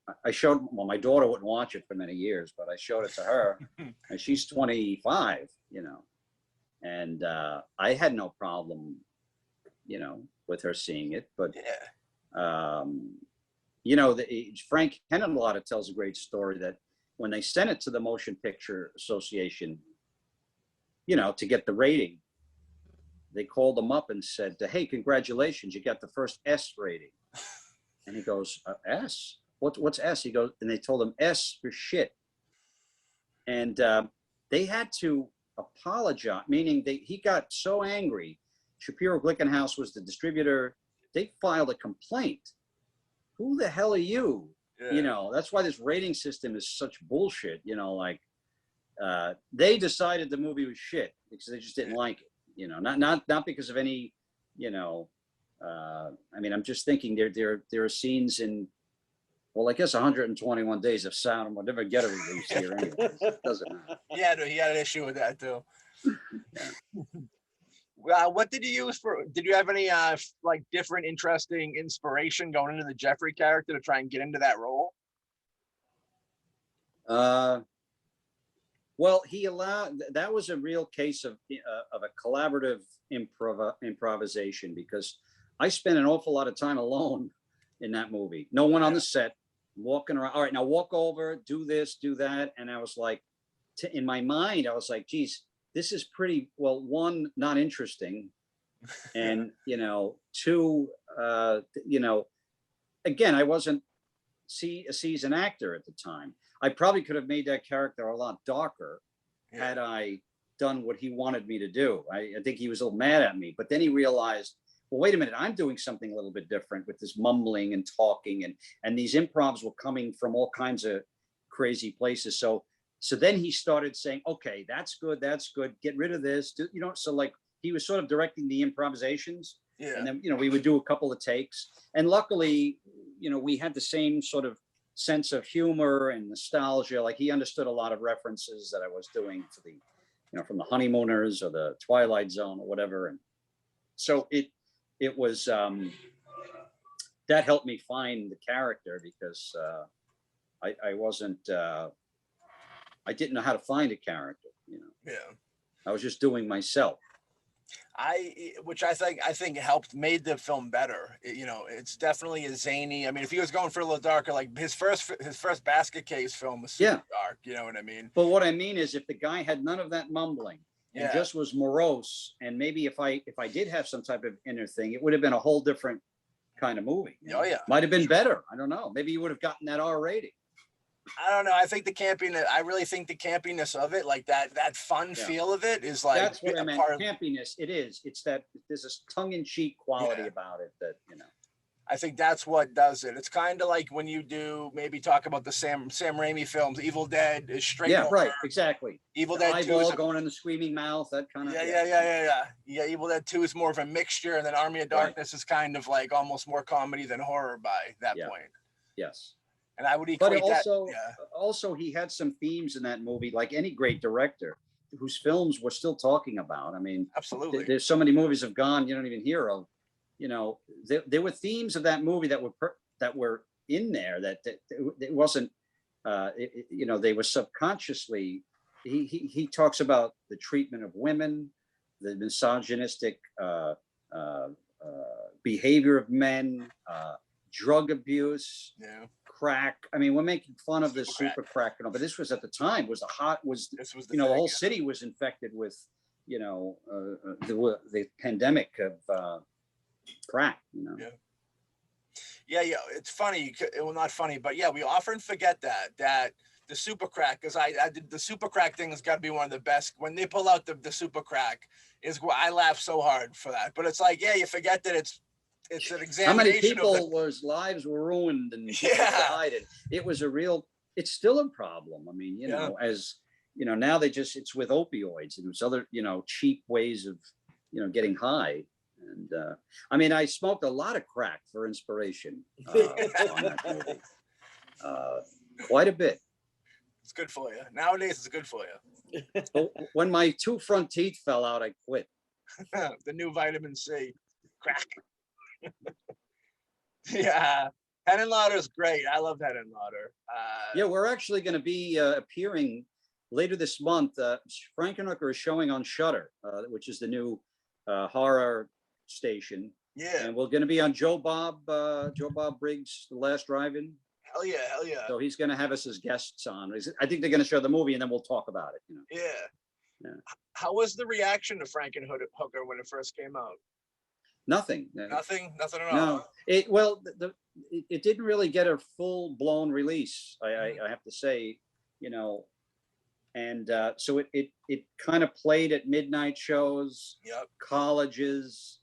my daughter wouldn't watch it for many years, but I showed it to her, and she's 25, you know, and I had no problem, you know, with her seeing it, but you know, Frank Henenlotter tells a great story that when they sent it to the Motion Picture Association, you know, to get the rating, they called him up and said, "Hey, congratulations, you got the first S rating." And he goes, "S? What's S?" He goes, and they told him S for shit. And they had to apologize, meaning he got so angry. Shapiro Glickenhaus was the distributor. They filed a complaint. Who the hell are you? Yeah. You know, that's why this rating system is such bullshit. You know, like they decided the movie was shit because they just didn't like it. You know, not because of any, you know, I mean, I'm just thinking there are scenes in, well, I guess 121 Days of Sound. We'll never get a release here anyway. Doesn't matter. Yeah, he had an issue with that too. Yeah. What did you use for? Did you have any like different, interesting inspiration going into the Jeffrey character to try and get into that role? Well, he allowed. That was a real case of a collaborative improvisation, because I spent an awful lot of time alone in that movie. No one on the set, walking around. All right, now walk over, do this, do that, and I was like, in my mind, I was like, geez, this is pretty, well, one, not interesting. And, you know, two, you know, again, I wasn't a seasoned actor at the time. I probably could have made that character a lot darker had I done what he wanted me to do. I think he was a little mad at me, but then he realized, well, wait a minute, I'm doing something a little bit different with this mumbling and talking, and these improvs were coming from all kinds of crazy places. So then he started saying, okay, that's good, get rid of this, you know. So like he was sort of directing the improvisations, and then, you know, we would do a couple of takes, and luckily, you know, we had the same sort of sense of humor and nostalgia. Like he understood a lot of references that I was doing to the, you know, from the Honeymooners or the Twilight Zone or whatever. And so it was, that helped me find the character because I wasn't, I didn't know how to find a character, you know. Yeah. I was just doing myself. Which I think helped, made the film better. You know, it's definitely a zany. I mean, if he was going for a little darker, like his first Basket Case film was super dark. You know what I mean? But what I mean is, if the guy had none of that mumbling and just was morose, and maybe if I did have some type of inner thing, it would have been a whole different kind of movie. Oh yeah, might have been better. I don't know. Maybe you would have gotten that R rating. I don't know. I think the campiness. I really think the campiness of it, like that fun feel of it, is like that's what I meant. Campiness. It is. It's that there's a tongue-in-cheek quality about it that, you know. I think that's what does it. It's kind of like when you do maybe talk about the Sam Raimi films. Evil Dead is straight. Yeah, right. Exactly. Evil Dead 2 is going in the screaming mouth. That kind of. Yeah. Evil Dead 2 is more of a mixture, and then Army of Darkness is kind of like almost more comedy than horror by that point. Yes. And I would equate also he had some themes in that movie, like any great director whose films we're still talking about. I mean, absolutely. There's so many movies have gone you don't even hear of. You know, there were themes of that movie that were in there that it wasn't. You know, they were subconsciously. He talks about the treatment of women, the misogynistic behavior of men, drug abuse. Yeah. Crack. I mean, we're making fun of this super crack, but this was at the time was the whole city was infected with, you know, the pandemic of crack. You know. Yeah. It's funny. Well, not funny, but yeah, we often forget that the super crack, because I did the super crack thing has got to be one of the best. When they pull out the super crack, I laugh so hard for that. But it's like, you forget that it's an examination. How many people lives were ruined and died, and it was it's still a problem. I mean, you know, as you know, now it's with opioids and there's other, you know, cheap ways of, you know, getting high. And I mean, I smoked a lot of crack for inspiration on that movie. Quite a bit. It's good for you. Nowadays, it's good for you. So when my 2 front teeth fell out, I quit. The new vitamin C. Crack. Yeah, Head and Lauder is great. I love Head and Lauder. Yeah, we're actually going to be appearing later this month. Frankenhooker is showing on Shudder, which is the new horror station. Yeah, and we're going to be on Joe Bob Briggs' The Last Drive-In. Hell yeah. So he's going to have us as guests on. I think they're going to show the movie and then we'll talk about it. You know? Yeah. How was the reaction to Frankenhooker when it first came out? Nothing at all. No, it didn't really get a full-blown release. I have to say, you know, and so it kind of played at midnight shows, colleges.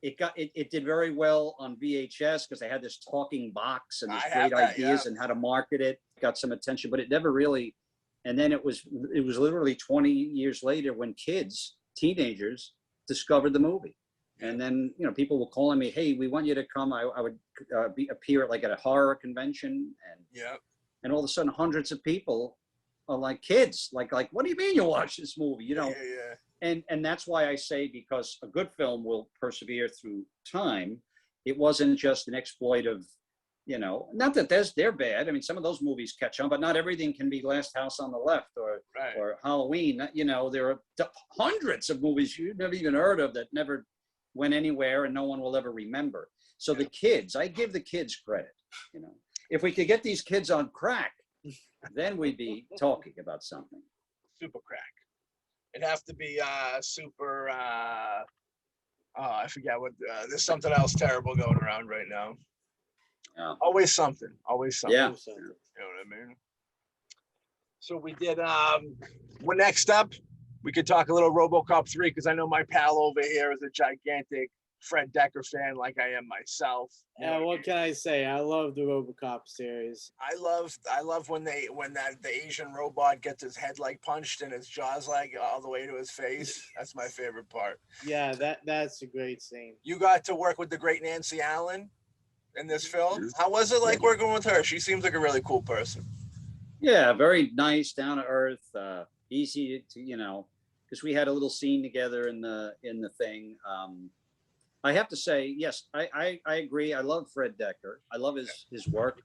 It did very well on VHS because they had this talking box and these great ideas and how to market it. Got some attention, but it never really. And then it was literally 20 years later when teenagers discovered the movie. And then, you know, people were calling me, hey, we want you to come. I would appear at a horror convention. And all of a sudden, hundreds of people are like kids. Like, what do you mean you watch this movie? You know? And that's why I say, because a good film will persevere through time. It wasn't just an exploitive, you know, not that they're bad. I mean, some of those movies catch on, but not everything can be Last House on the Left or Halloween. You know, there are hundreds of movies you've never even heard of that never went anywhere and no one will ever remember. So the kids, I give the kids credit. You know, if we could get these kids on crack, then we'd be talking about something. Super crack. It'd have to be super. I forget what. There's something else terrible going around right now. Always something. Yeah. You know what I mean? So we did. Well, next up, we could talk a little RoboCop 3 because I know my pal over here is a gigantic Fred Decker fan, like I am myself. Yeah, what can I say? I love the RoboCop series. I love when the Asian robot gets his head like punched and his jaws like all the way to his face. That's my favorite part. Yeah, that's a great scene. You got to work with the great Nancy Allen. in this film. How was it like working with her? She seems like a really cool person. Yeah, very nice, down to earth, easy to, because we had a little scene together in the thing. I have to say, yes, I agree. I love Fred Dekker. I love his work,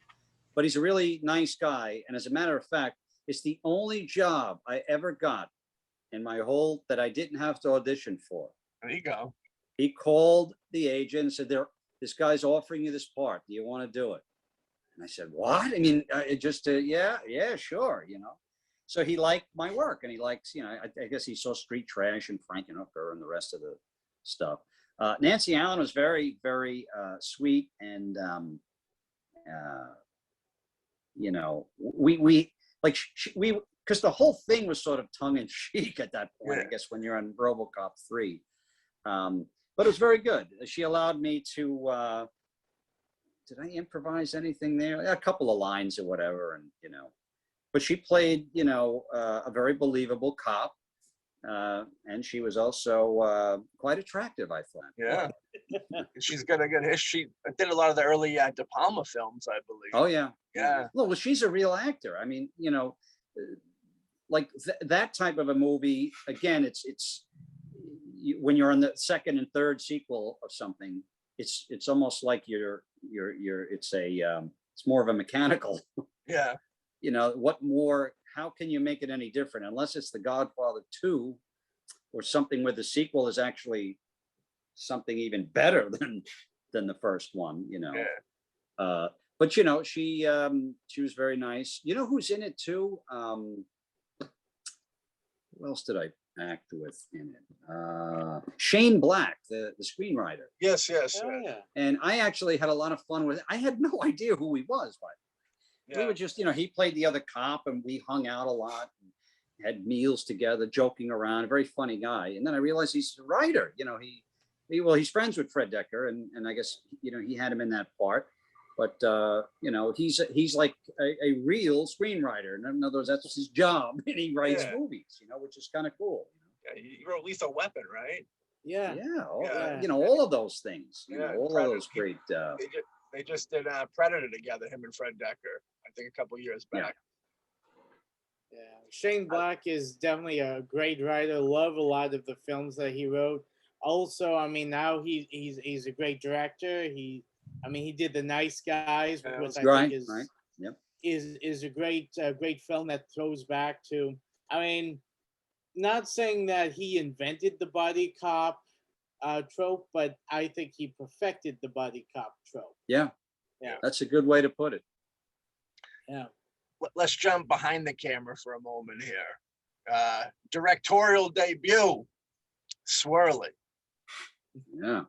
but he's a really nice guy. And as a matter of fact, it's the only job I ever got in my whole that I didn't have to audition for. There you go. He called the agent and said, this guy's offering you this part. Do you want to do it? And I said, what? I mean, yeah, sure, So he liked my work, and he likes, I guess he saw Street Trash and Frankenhooker and the rest of the stuff. Nancy Allen was very, very sweet, and we because the whole thing was sort of tongue in cheek at that point. I guess when you're on RoboCop 3, but it was very good. She allowed me to. Did I improvise anything there? A couple of lines or whatever, and but she played, a very believable cop. And she was also quite attractive, I thought. Yeah. She's got a good history. She did a lot of the early De Palma films, I believe. Oh, yeah. Yeah. Well, she's a real actor. I mean, like that type of a movie, again, it's when you're on the second and third sequel of something, it's almost like it's more of a mechanical. Yeah. What more? How can you make it any different unless it's The Godfather 2 or something where the sequel is actually something even better than the first one, Yeah. But she was very nice. You know who's in it too? Who else did I act with in it? Shane Black, the screenwriter. Yes. Oh, yeah. And I actually had a lot of fun with it. I had no idea who he was, but we would just, he played the other cop, and we hung out a lot, and had meals together, joking around. A very funny guy. And then I realized he's a writer. He's friends with Fred Dekker, and I guess he had him in that part. But he's like a real screenwriter. In other words, that's his job, and he writes movies. Which is kind of cool. Yeah, you wrote Lethal Weapon, right? Yeah. All of those things. All of Predator. those great. They just did Predator together, him and Fred Dekker, I think a couple years back. Yeah, Shane Black is definitely a great writer. Love a lot of the films that he wrote. Also, I mean, now he's a great director. He did The Nice Guys, which I think is a great film that throws back to. I mean, not saying that he invented the buddy cop trope, but I think he perfected the buddy cop trope. Yeah, that's a good way to put it. Yeah. Let's jump behind the camera for a moment here. Directorial debut, Swirly. Yeah.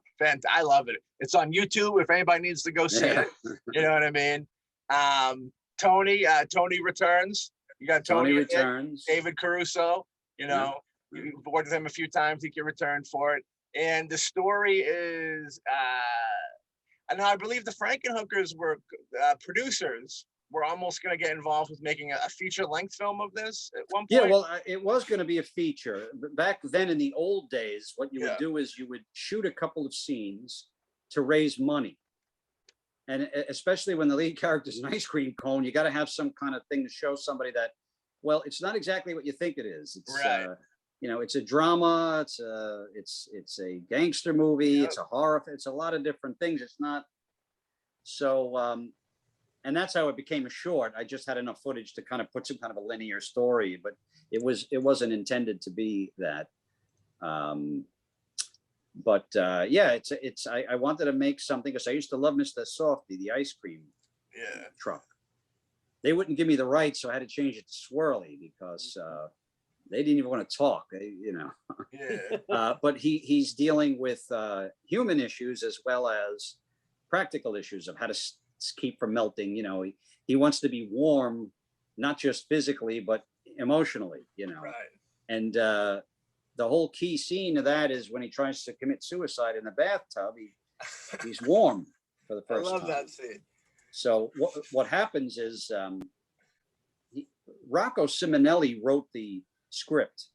I love it. It's on YouTube if anybody needs to go see it. You know what I mean? Tony returns. You got Tony returns. David Caruso. You've worked with him a few times. He can return for it. And the story is, I believe the Frankenhookers were producers. Were almost going to get involved with making a feature-length film of this at one point. Yeah, well, it was going to be a feature. But back then in the old days, what you would do is you would shoot a couple of scenes to raise money. And especially when the lead character is an ice cream cone, you got to have some kind of thing to show somebody that, well, it's not exactly what you think it is. It's, it's a drama. It's a gangster movie. It's a horror. It's a lot of different things. It's not so. And that's how it became a short. I just had enough footage to kind of put some kind of a linear story, but it wasn't intended to be that. I wanted to make something because I used to love Mr. Softy, the ice cream truck. They wouldn't give me the rights, so I had to change it to Swirly because they didn't even want to talk. But he's dealing with human issues as well as practical issues of how to keep from melting. He wants to be warm, not just physically but emotionally. And the whole key scene of that is when he tries to commit suicide in the bathtub. He's warm for the first time. I love that scene. So what happens is Rocco Simonelli wrote the script.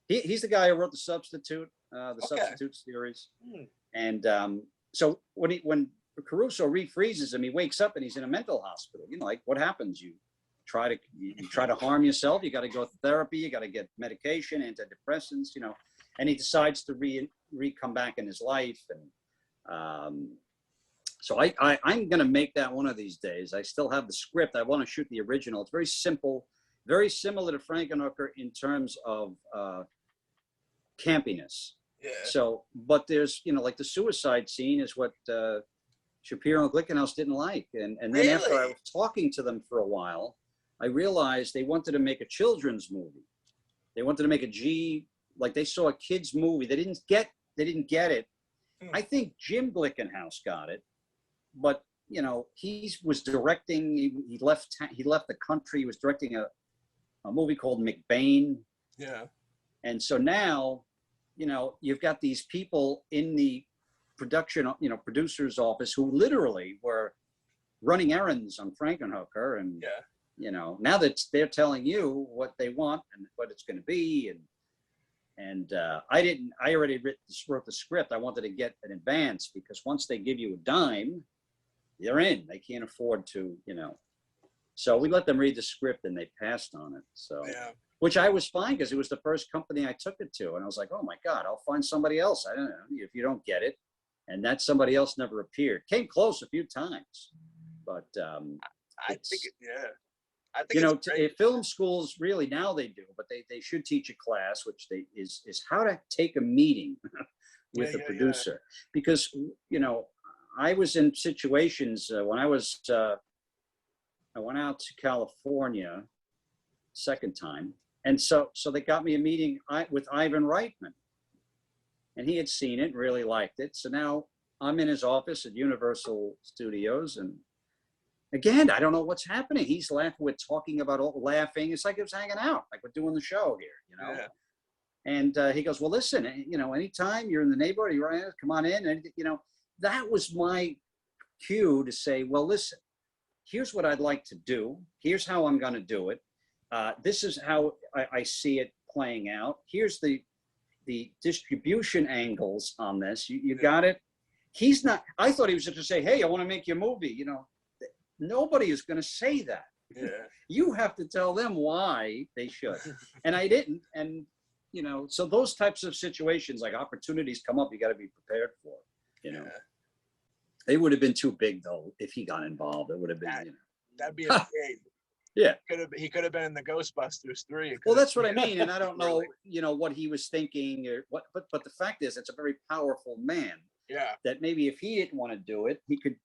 He's the guy who wrote The Substitute, Substitute series. And so when Caruso refreezes him. He wakes up and he's in a mental hospital. You know, like what happens? You try to harm yourself. You got to go to therapy. You got to get medication, antidepressants. You know, and he decides to come back in his life. And so I'm going to make that one of these days. I still have the script. I want to shoot the original. It's very simple, very similar to Frankenhooker in terms of campiness. Yeah. So, but there's, you know, like the suicide scene is what Shapiro and Glickenhaus didn't like. And then Really? after I was talking to them for a while, I realized they wanted to make a children's movie. They wanted to make like they saw a kid's movie. They didn't get it. I think Jim Glickenhaus got it, but you know, he was directing, he left the country. He was directing a movie called McBain. Yeah. And so now, you know, you've got these people in the production, you know, producer's office who literally were running errands on Frankenhooker. And, you know, now that they're telling you what they want and what it's going to be. And I already wrote the script. I wanted to get an advance because once they give you a dime, they're in. They can't afford to, you know. So we let them read the script and they passed on it. So, which I was fine because it was the first company I took it to. And I was like, oh my God, I'll find somebody else. I don't know if you don't get it. And that somebody else never appeared. Came close a few times, but I think you know, film schools really now they do, but they should teach a class, which is how to take a meeting with the producer. Because, you know, I was in situations when I went out to California second time. And so they got me a meeting with Ivan Reitman. And he had seen it and really liked it. So now I'm in his office at Universal Studios. And again, I don't know what's happening. He's laughing. We're talking about laughing. It's like it was hanging out, like we're doing the show here, you know? Yeah. And he goes, well, listen, you know, anytime you're in the neighborhood, you're right, come on in. And, you know, that was my cue to say, well, listen, here's what I'd like to do. Here's how I'm going to do it. This is how I see it playing out. Here's the distribution angles on this. You got it? He's not, I thought he was just to say, hey, I want to make your movie. You know, nobody is going to say that. Yeah. You have to tell them why they should. And I didn't. And, you know, so those types of situations, like opportunities come up, you got to be prepared for, you know. They would have been too big though if he got involved. It would have been, you know. That'd be a great. Yeah. He could have been in the Ghostbusters 3. Well, that's what I mean. And I don't know, you know, what he was thinking or what, but the fact is it's a very powerful man. Yeah. That maybe if he didn't want to do it, he could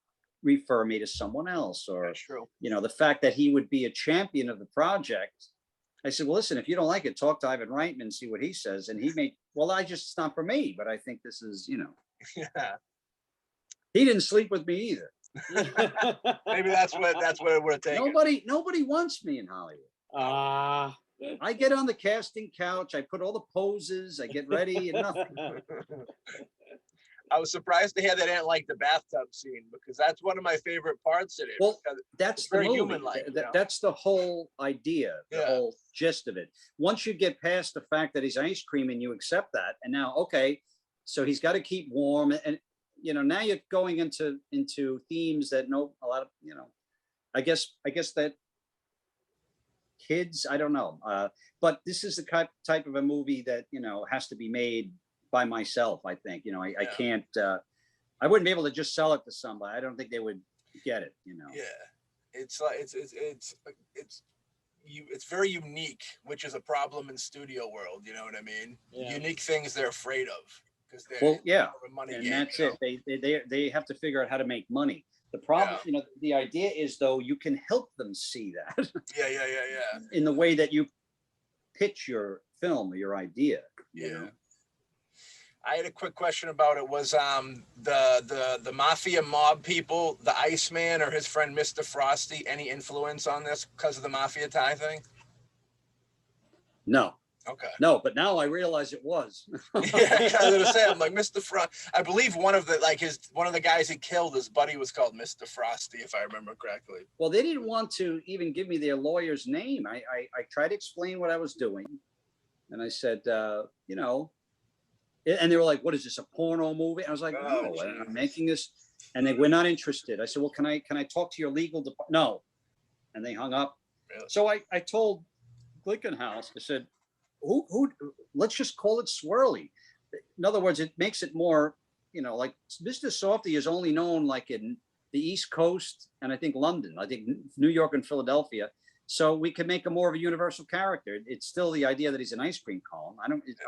refer me to someone else. Or, that's true. You know, the fact that he would be a champion of the project. I said, well, listen, if you don't like it, talk to Ivan Reitman and see what he says. And he may, well, it's not for me, but I think this is, you know. Yeah. He didn't sleep with me either. Maybe that's what it would have taken. Nobody wants me in Hollywood. I get on the casting couch, I put all the poses, I get ready, and nothing. I was surprised to hear they didn't like the bathtub scene because that's one of my favorite parts of it. Well, that's the movie. Human-like, that's the whole idea, the whole gist of it. Once you get past the fact that he's ice cream and you accept that, and now, okay, so he's got to keep warm and. You know, now you're going into themes that a lot of, you know, I guess that kids, I don't know. But this is the type of a movie that, you know, has to be made by myself, I think. You know, I can't, I wouldn't be able to just sell it to somebody. I don't think they would get it, you know. Yeah. It's like, it's very unique, which is a problem in studio world. You know what I mean? Yeah. Unique things they're afraid of. Money and that's it. They have to figure out how to make money. The problem, you know, the idea is though you can help them see that. Yeah. In the way that you pitch your film or your idea. You know? I had a quick question about it. Was the mafia mob people, the Iceman or his friend Mr. Frosty, any influence on this because of the mafia tie thing? No. Okay. No, but now I realize it was. Yeah, I was gonna say, I'm like Mr. Frost. I believe one of the guys he killed, his buddy was called Mr. Frosty, if I remember correctly. Well, they didn't want to even give me their lawyer's name. I tried to explain what I was doing, and I said, you know, and they were like, "What is this, a porno movie?" I was like, "No, I'm making this." And they were not interested. I said, well, can I talk to your legal department? No. And they hung up. Really? So I told Glickenhaus, I said, who, let's just call it Swirly. In other words, it makes it more, you know, like Mr. Softy is only known like in the East Coast and I think London, I think New York and Philadelphia. So we can make him more of a universal character. It's still the idea that he's an ice cream cone.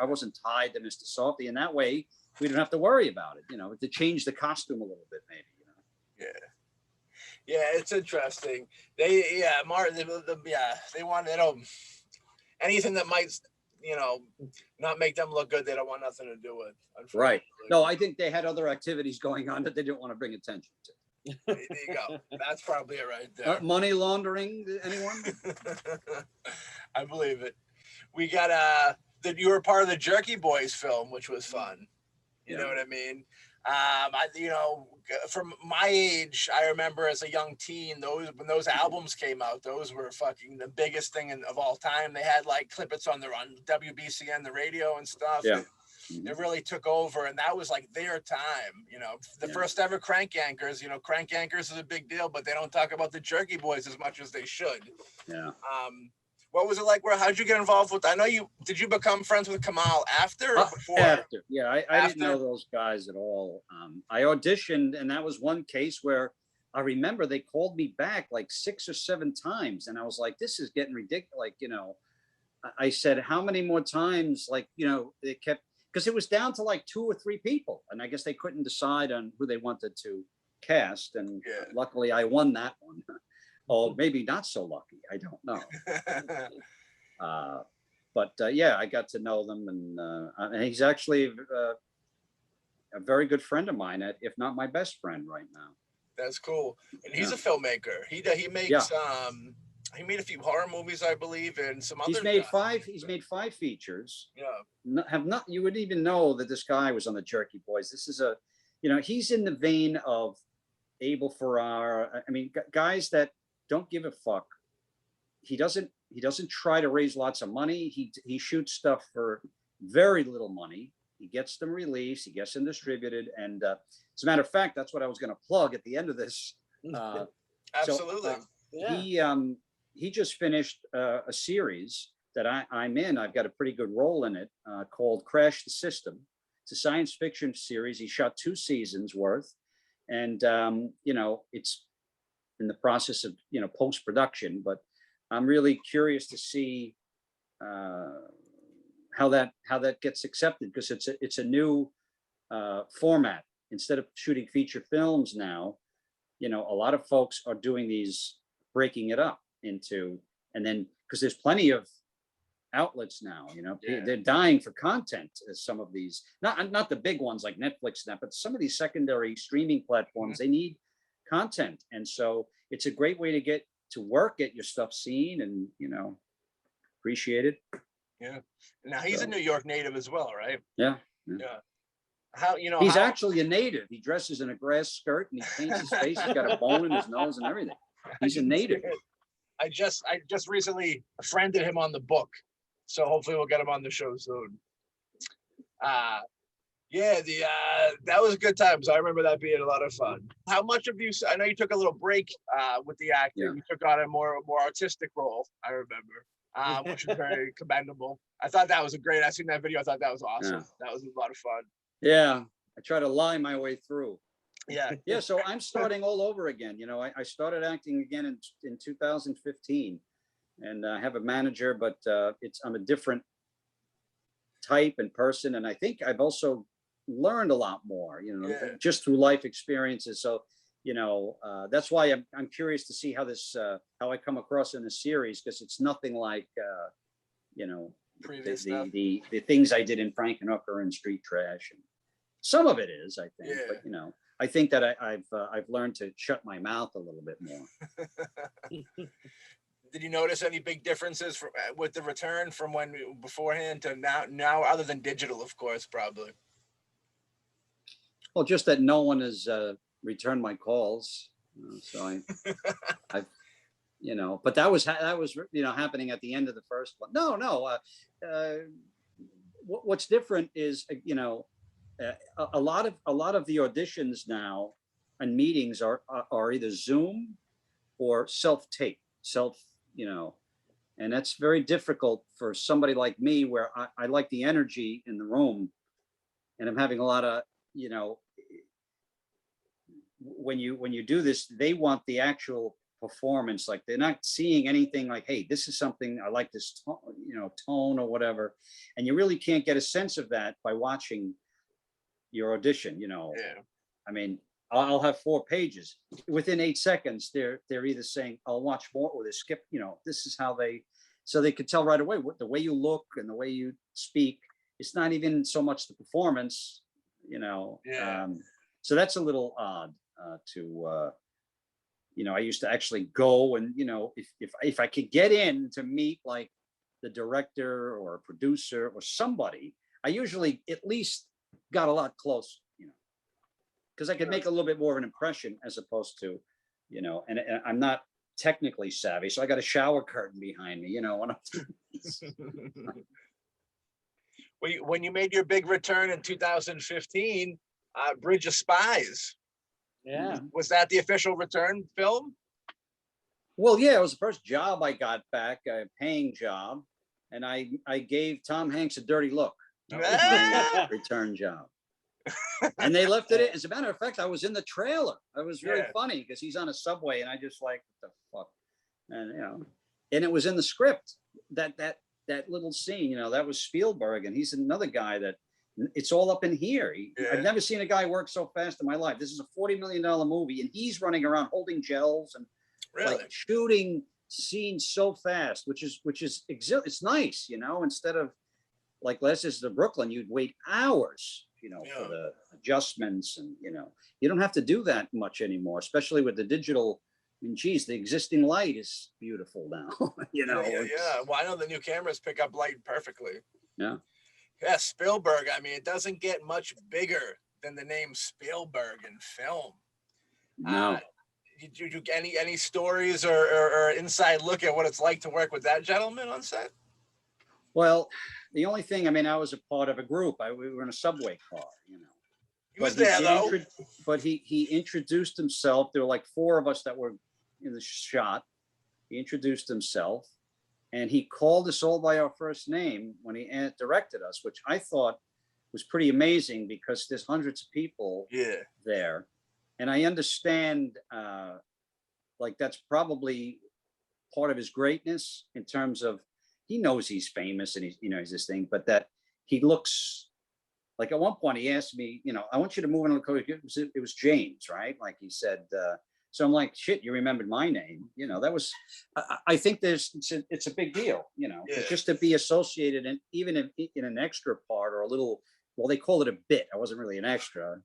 I wasn't tied to Mr. Softy, and that way we don't have to worry about it, you know, to change the costume a little bit, maybe, you know. Yeah, it's interesting. They want, you know, anything that might, you know, not make them look good, they don't want nothing to do with. Right. No, I think they had other activities going on that they didn't want to bring attention to. There you go. That's probably it right there. Money laundering, anyone? I believe it. We got that you were part of the Jerky Boys film, which was fun. You know what I mean? You know, from my age, I remember as a young teen, when those albums came out, those were fucking the biggest thing of all time. They had like clippets on WBCN, the radio and stuff. Yeah. It really took over, and that was like their time. You know, the first ever Crank Yankers. You know, Crank Yankers is a big deal, but they don't talk about the Jerky Boys as much as they should. Yeah. What was it like? How'd you get involved with? I know did you become friends with Kamal after or before? After. Yeah, I didn't know those guys at all. I auditioned, and that was one case where I remember they called me back like 6 or 7 times, and I was like, "This is getting ridiculous." Like, you know, I said, "How many more times?" Like, you know, they kept, because it was down to like 2 or 3 people, and I guess they couldn't decide on who they wanted to cast, and luckily I won that one. Or maybe not so lucky, I don't know. But yeah, I got to know them, and he's actually a very good friend of mine, if not my best friend right now. That's cool. And he's a filmmaker. He makes he made a few horror movies, I believe, and some other. He's made 5 features. Yeah. You wouldn't even know that this guy was on the Jerky Boys. This is you know, he's in the vein of Abel Ferrara. I mean, guys that don't give a fuck. He doesn't try to raise lots of money. He shoots stuff for very little money. He gets them released. He gets them distributed. And as a matter of fact, that's what I was going to plug at the end of this. Absolutely. So, he just finished a series that I'm in. I've got a pretty good role in it called Crash the System. It's a science fiction series. He shot 2 seasons worth. And, you know, it's in the process of, you know, post-production, but I'm really curious to see how that gets accepted, because it's a new format. Instead of shooting feature films now, you know, a lot of folks are doing these, breaking it up into, and then because there's plenty of outlets now, you know, they're dying for content. As some of these, not the big ones like Netflix now, but some of these secondary streaming platforms, they need content, and so it's a great way to get your stuff seen and, you know, appreciated. Yeah. Now he's a New York native as well, right? Yeah. How, you know, he's actually a native. He dresses in a grass skirt and he paints his face. He's got a bone in his nose and everything. He's a native. I just recently friended him on the book, so hopefully we'll get him on the show soon. That was good times. I remember that being a lot of fun. How much of you? I know you took a little break with the acting. Yeah. You took on a more artistic role, I remember, which is very commendable. I thought that was I seen that video. I thought that was awesome. Yeah. That was a lot of fun. Yeah, I try to lie my way through. Yeah. Yeah. So I'm starting all over again. You know, I started acting again in 2015, and I have a manager, but I'm a different type and person, and I think I've also learned a lot more, you know, just through life experiences. So, you know, that's why I'm curious to see how how I come across in the series, because it's nothing like, you know, the things I did in Frankenhooker and Street Trash. And some of it is, I think, but you know, I think that I've learned to shut my mouth a little bit more. Did you notice any big differences with the return from when beforehand to now, other than digital, of course, probably? Well, just that no one has returned my calls, so I've, you know. But that was you know, happening at the end of the first one. No. What's different is, you know, a lot of the auditions now and meetings are either Zoom or self-tape, and that's very difficult for somebody like me, where I like the energy in the room, and I'm having a lot of, when you do this, they want the actual performance. Like, they're not seeing anything like, hey, this is something I like, this tone or whatever, and you really can't get a sense of that by watching your audition. I mean, I'll have 4 pages. Within 8 seconds, they're either saying, I'll watch more, or they skip. This is how so they could tell right away what the way you look and the way you speak. It's not even so much the performance, so that's a little odd I used to actually go and, if I could get in to meet like the director or a producer or somebody, I usually at least got a lot closer, because I could make a little bit more of an impression, as opposed to, and I'm not technically savvy, so I got a shower curtain behind me, when I'm when you made your big return in 2015, Bridge of Spies. Yeah. Was that the official return film? Well, yeah, it was the first job I got back, a paying job, and I gave Tom Hanks a dirty look. That was my return job. And they left it in. As a matter of fact, I was in the trailer. It was very funny, because he's on a subway, and I just like, what the fuck? And and it was in the script. That little scene, that was Spielberg, and he's another guy that it's all up in here. I've never seen a guy work so fast in my life. This is a $40 million movie, and he's running around holding gels and like shooting scenes so fast, which is it's nice, instead of like Les is to Brooklyn, you'd wait hours, for the adjustments, and you don't have to do that much anymore, especially with the digital. I mean, geez, the existing light is beautiful now. Well, I know the new cameras pick up light perfectly. Yeah, Spielberg. I mean, it doesn't get much bigger than the name Spielberg in film. No. Did you any stories or inside look at what it's like to work with that gentleman on set? Well, the only thing, I mean, I was a part of a group. We were in a subway car, He was there, though. But he introduced himself. There were like 4 of us that were in the shot. He introduced himself, and he called us all by our first name when he directed us, which I thought was pretty amazing, because there's hundreds of people there. And I understand, like, that's probably part of his greatness, in terms of, he knows he's famous and he's this thing, but that he looks like, at one point he asked me, I want you to move in on the code. It was James, right? Like, he said, so I'm like, shit, you remembered my name. That was, I think it's a big deal, just to be associated, and even in an extra part, or a little, well, they call it a bit. I wasn't really an extra.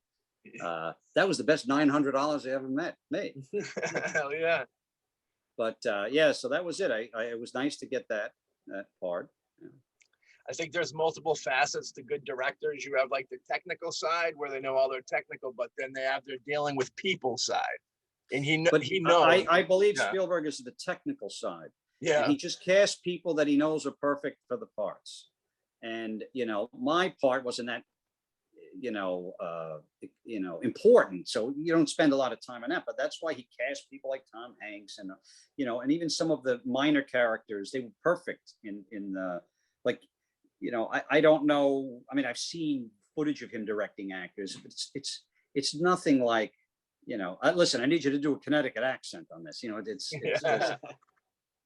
That was the best $900 I ever made. Hell yeah. But so that was it. It was nice to get that part. I think there's multiple facets to good directors. You have like the technical side, where they know all their technical, but then they have their dealing with people side. And he knows. I believe Spielberg is the technical side. Yeah. And he just casts people that he knows are perfect for the parts. And my part wasn't that important, so you don't spend a lot of time on that. But that's why he cast people like Tom Hanks, and and even some of the minor characters, they were perfect in the, like, I don't know, I mean, I've seen footage of him directing actors, but it's nothing like, listen, I need you to do a Connecticut accent on this.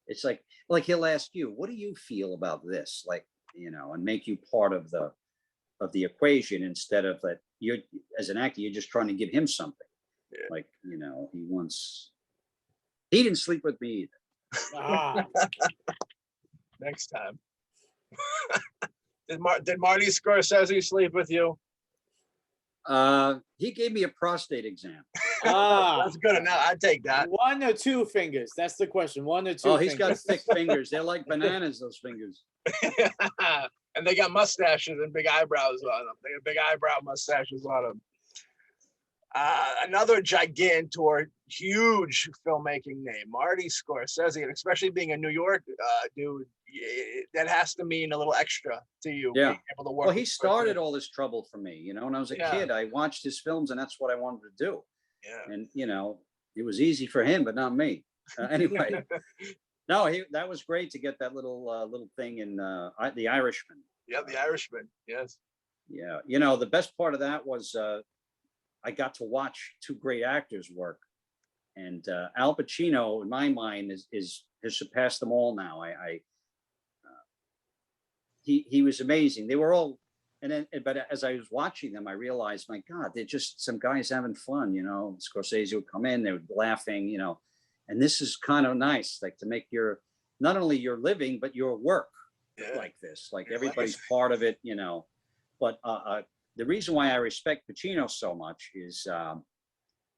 It's like he'll ask you, what do you feel about this, like, and make you part of the equation, instead of that you're, as an actor, you're just trying to give him something. Like, he didn't sleep with me either. Next time. Did Marty Scorsese sleep with you? He gave me a prostate exam. That's good enough. I'd take that. 1 or 2 fingers? That's the question. 1 or 2 Oh, he's fingers. got thick fingers. They're like bananas, those fingers. And they got mustaches and big eyebrows on them. They got big eyebrow mustaches on them. Another gigantor, huge filmmaking name, Marty Scorsese, and especially being a New York dude, that has to mean a little extra to you. Yeah. Being able to work. Well, he started all this trouble for me. When I was a kid, I watched his films, and that's what I wanted to do. Yeah. And, you know, it was easy for him, but not me. Anyway, no, that was great to get that little thing in The Irishman. Yeah, The Irishman. Yes. Yeah. You know, the best part of that was I got to watch two great actors work. And Al Pacino, in my mind, has surpassed them all now. He was amazing. They were all, but as I was watching them, I realized, my God, they're just some guys having fun. You know, Scorsese would come in, they were laughing. You know, and this is kind of nice, like to make not only your living but your work like this. Like everybody's part of it. You know, but the reason why I respect Pacino so much is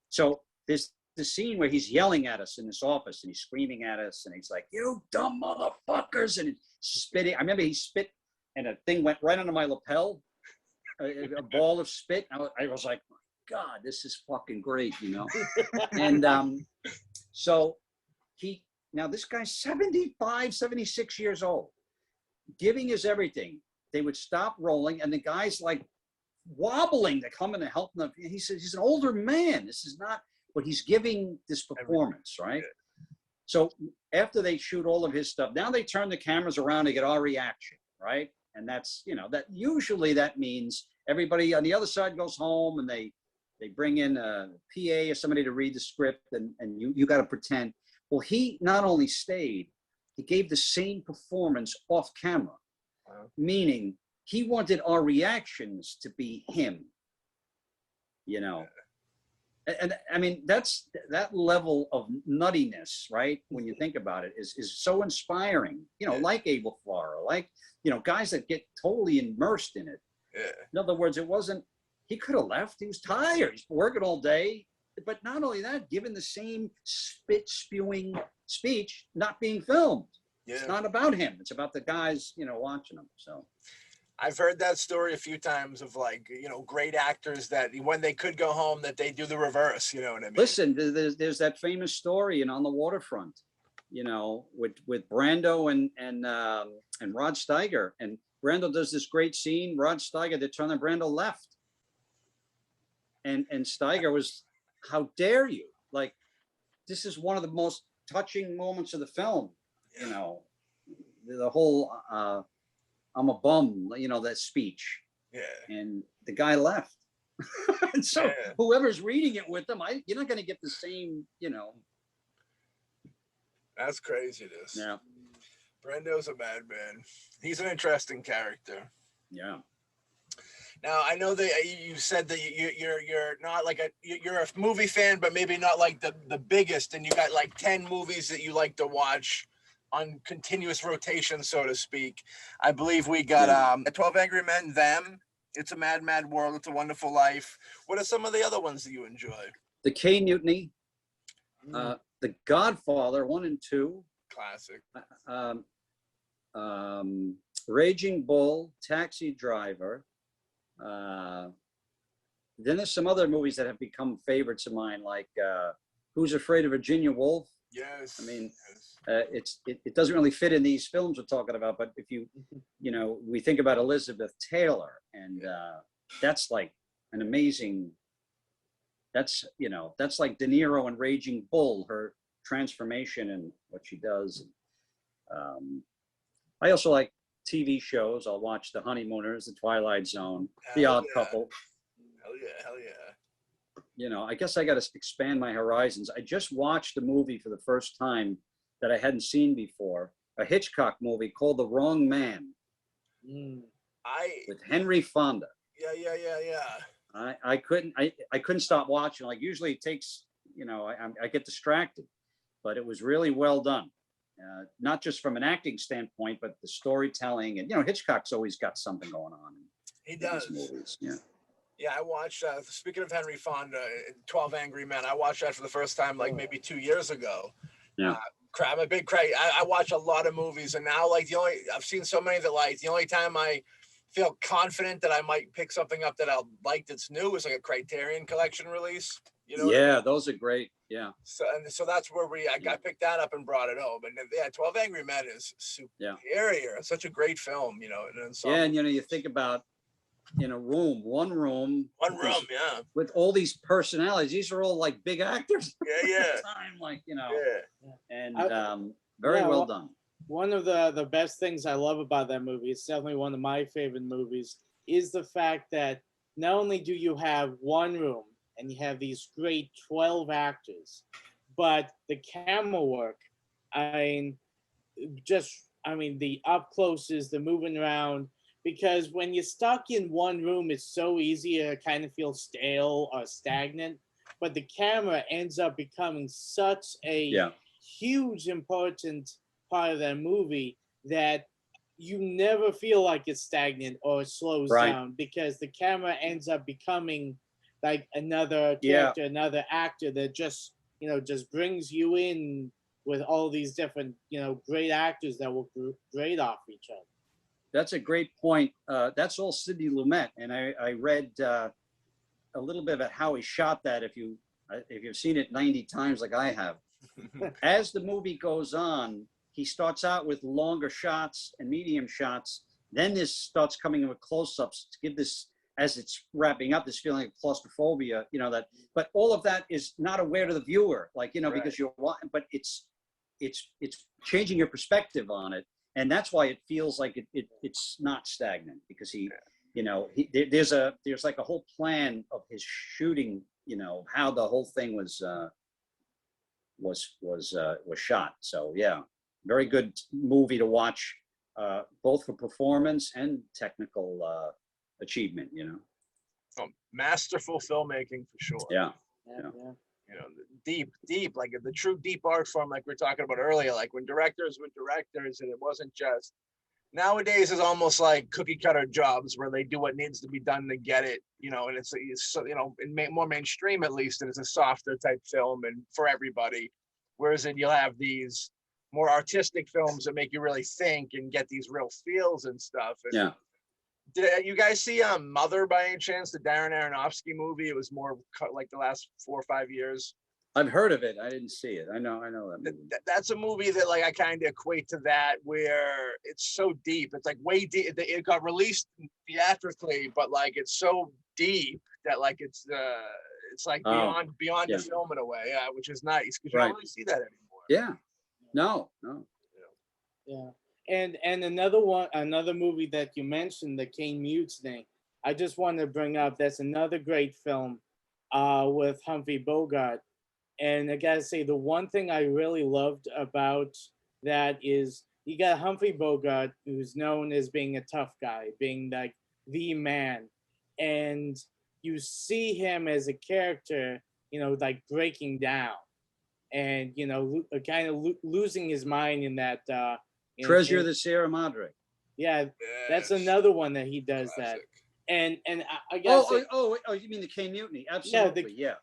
so there's the scene where he's yelling at us in this office and he's screaming at us and he's like, "You dumb motherfuckers," and spitting. I remember he spit and a thing went right under my lapel, a ball of spit. I was like, my God, this is fucking great, you know? And so now this guy's 75, 76 years old, giving his everything. They would stop rolling and the guy's like wobbling to come in and help them. He says, he's an older man. This is not, but he's giving this performance, right? So after they shoot all of his stuff, now they turn the cameras around to get our reaction, right? And that's, you know, that usually that means everybody on the other side goes home and they bring in a PA or somebody to read the script and you got to pretend. Well, he not only stayed, he gave the same performance off camera, meaning he wanted our reactions to be him, you know? And I mean, that's that level of nuttiness, right? When you think about it, is so inspiring, you know, like Abel Ferrara, like, you know, guys that get totally immersed in it. Yeah. In other words, he could have left. He was tired. He's working all day. But not only that, given the same spit spewing speech, not being filmed. Yeah. It's not about him. It's about the guys, you know, watching him. So I've heard that story a few times of, like, you know, great actors that when they could go home, that they do the reverse. You know what I mean? Listen, there's that famous story in On the Waterfront, you know, with Brando and Rod Steiger. And Brando does this great scene. Rod Steiger, they turn and Brando left. And Steiger was, "How dare you? Like, this is one of the most touching moments of the film." You know, the whole "I'm a bum," you know, that speech. Yeah. And the guy left. And so whoever's reading it with them, you're not going to get the same, you know. That's craziness. Yeah. Brando's a madman. He's an interesting character. Yeah. Now, I know that you said that you're not like you're a movie fan, but maybe not like the biggest, and you got like 10 movies that you like to watch on continuous rotation, so to speak. I believe we got 12 Angry Men, Them, It's a Mad, Mad World, It's a Wonderful Life. What are some of the other ones that you enjoy? The K Mutiny, The Godfather 1 and 2. Classic. Raging Bull, Taxi Driver. Then there's some other movies that have become favorites of mine, like Who's Afraid of Virginia Woolf? Yes. I mean, it doesn't really fit in these films we're talking about, but if you know, we think about Elizabeth Taylor, and that's like an amazing, that's like De Niro and Raging Bull, her transformation and what she does. I also like TV shows. I'll watch The Honeymooners, The Twilight Zone, The Odd Couple. Hell yeah. You know, I guess I got to expand my horizons. I just watched a movie for the first time that I hadn't seen before, a Hitchcock movie called The Wrong Man. With Henry Fonda. Yeah. I couldn't stop watching. Like, usually it takes, you know, I get distracted, but it was really well done. Not just from an acting standpoint, but the storytelling. And, you know, Hitchcock's always got something going on. He does. In his movies. Yeah. Yeah, I watched, speaking of Henry Fonda, 12 Angry Men, I watched that for the first time, like, maybe 2 years ago. Yeah. I'm a big Craig. I watch a lot of movies, and now, like, I've seen so many that, like, the only time I feel confident that I might pick something up that I'll like that's new is like a Criterion Collection release. You know? Yeah, those are great. Yeah. So that's where I picked that up and brought it home. And yeah, 12 Angry Men is superior. It's such a great film, you know. And yeah, and you know, you think about in a room, one room, yeah, with all these personalities. These are all like big actors. Yeah. Time, like, you know, and very well done. One of the best things I love about that movie, it's definitely one of my favorite movies, is the fact that not only do you have one room and you have these great 12 actors, but the camera work, I mean, the up closes, the moving around, because when you're stuck in one room, it's so easy to kind of feel stale or stagnant. But the camera ends up becoming such a huge, important part of that movie that you never feel like it's stagnant or slows down, because the camera ends up becoming like another character, another actor that just brings you in with all these different, great actors that will grade off each other. That's a great point. That's all Sidney Lumet, and I read a little bit about how he shot that. If you've seen it 90 times like I have, as the movie goes on, he starts out with longer shots and medium shots. Then this starts coming in with close-ups to give this, as it's wrapping up, this feeling of claustrophobia. But all of that is not aware to the viewer, because but it's changing your perspective on it. And that's why it feels like it's not stagnant, because there's like a whole plan of his shooting, how the whole thing was shot. So very good movie to watch, both for performance and technical achievement. Oh, masterful filmmaking for sure. Yeah. Deep, like the true deep art form, like we were talking about earlier, like when directors were directors, and it wasn't just, nowadays it's almost like cookie cutter jobs where they do what needs to be done to get it, and it's more mainstream, at least, and it's a softer type film and for everybody. Whereas then you'll have these more artistic films that make you really think and get these real feels and stuff. And did you guys see Mother by any chance, the Darren Aronofsky movie? It was more like the last 4 or 5 years. I've heard of it. I didn't see it. I know that movie. That's a movie that I kind of equate to that, where it's so deep. It's like way deep. It got released theatrically, but it's so deep that it's like beyond the film in a way, which is nice, because you don't really see that anymore. Yeah. No. Yeah. And another movie that you mentioned, The Cane Mutiny, I just want to bring up, that's another great film with Humphrey Bogart. And I gotta say, the one thing I really loved about that is you got Humphrey Bogart, who's known as being a tough guy, being like the man. And you see him as a character, breaking down and, kind of losing his mind in that. Treasure of the Sierra Madre. Yeah, that's another one that he does. Classic. That. And I guess. Oh, you mean The Cane Mutiny? Absolutely, yeah.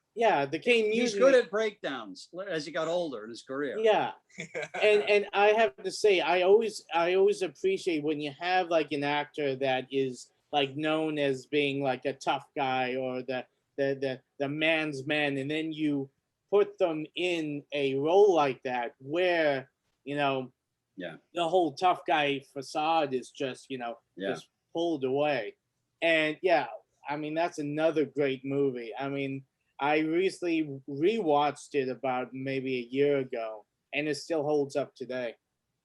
The Cane Mutiny. He's good at breakdowns as he got older in his career. Yeah, and I have to say, I always appreciate when you have like an actor that is like known as being like a tough guy or the man's man, and then you put them in a role like that where the whole tough guy facade is just just pulled away. And I mean, that's another great movie. I mean, I recently rewatched it about maybe a year ago, and it still holds up today.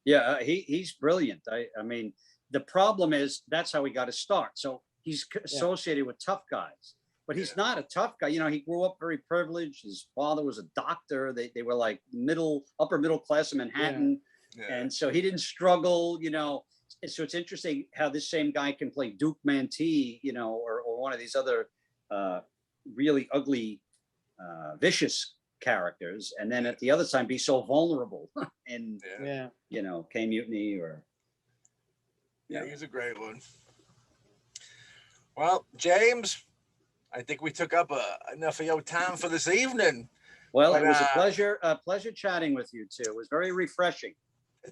Yeah, he's brilliant. I mean, the problem is that's how he got his start. So he's associated with tough guys, but he's not a tough guy. He grew up very privileged. His father was a doctor. They were like upper middle class in Manhattan. Yeah. And so he didn't struggle, So it's interesting how this same guy can play Duke Mantee, or one of these other really ugly, vicious characters, and then at the other time be so vulnerable in Cane Mutiny or. Yeah, he's a great one. Well, James, I think we took up enough of your time for this evening. Well, it was a pleasure chatting with you too. It was very refreshing.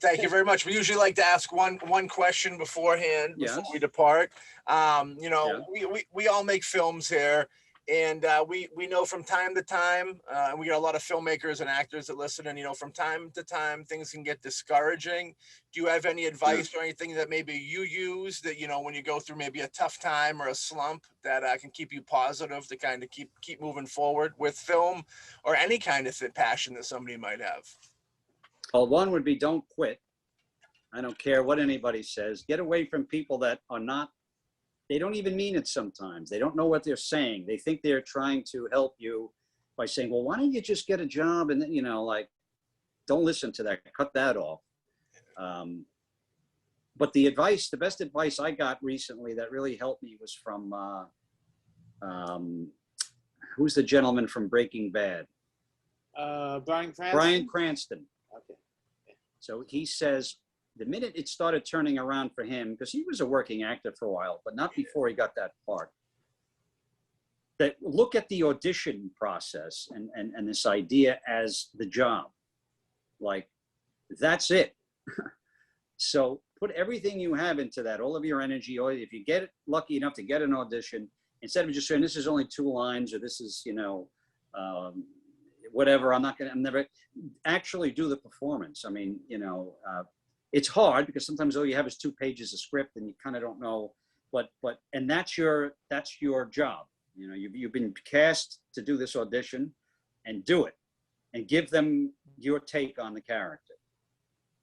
Thank you very much. We usually like to ask one question beforehand before we depart. We all make films here, And we know from time to time, and we got a lot of filmmakers and actors that listen, and, you know, from time to time, things can get discouraging. Do you have any advice or anything that maybe you use that, you know, when you go through maybe a tough time or a slump that can keep you positive to kind of keep moving forward with film or any kind of passion that somebody might have? Well, one would be don't quit. I don't care what anybody says. Get away from people that are not, they don't even mean it sometimes. They don't know what they're saying. They think they're trying to help you by saying, well, why don't you just get a job? And then, you know, like, don't listen to that. Cut that off. But the best advice I got recently that really helped me was from, who's the gentleman from Breaking Bad? Bryan Cranston. Bryan Cranston. Okay. So he says, the minute it started turning around for him, because he was a working actor for a while, but not before he got that part, that look at the audition process and this idea as the job. Like, that's it. So put everything you have into that, all of your energy, or if you get lucky enough to get an audition, instead of just saying, this is only 2 lines, or this is, you know, whatever, I'm never actually do the performance. I mean, you know, it's hard because sometimes all you have is 2 pages of script and you kind of don't know, but and that's your job. You know, you've been cast to do this audition, and do it and give them your take on the character.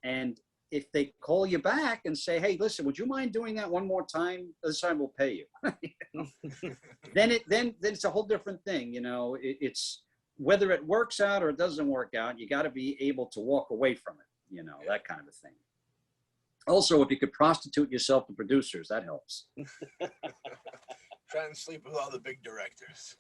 And if they call you back and say, hey, listen, would you mind doing that one more time? This time we'll pay you. then it's a whole different thing. You know, it's whether it works out or it doesn't work out, you got to be able to walk away from it, you know, that kind of a thing. Also, if you could prostitute yourself to producers, that helps. Try and sleep with all the big directors.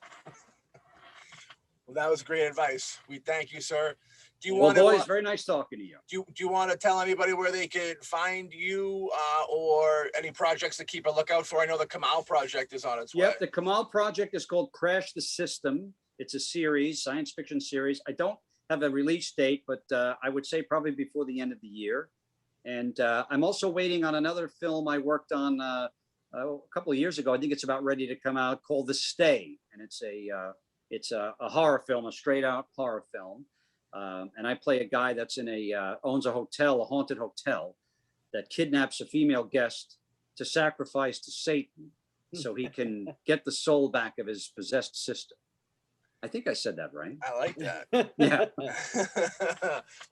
Well, that was great advice. We thank you, sir. Do you want boys, very nice talking to you. Do you want to tell anybody where they can find you or any projects to keep a lookout for? I know the Kamal project is on its way. Yep, the Kamal project is called Crash the System. It's a series, science fiction series. I don't have a release date, but I would say probably before the end of the year. And I'm also waiting on another film I worked on a couple of years ago. I think it's about ready to come out, called The Stay. And it's a horror film, a straight out horror film. And I play a guy that's owns a hotel, a haunted hotel, that kidnaps a female guest to sacrifice to Satan so he can get the soul back of his possessed sister. I think I said that right. I like that. Yeah.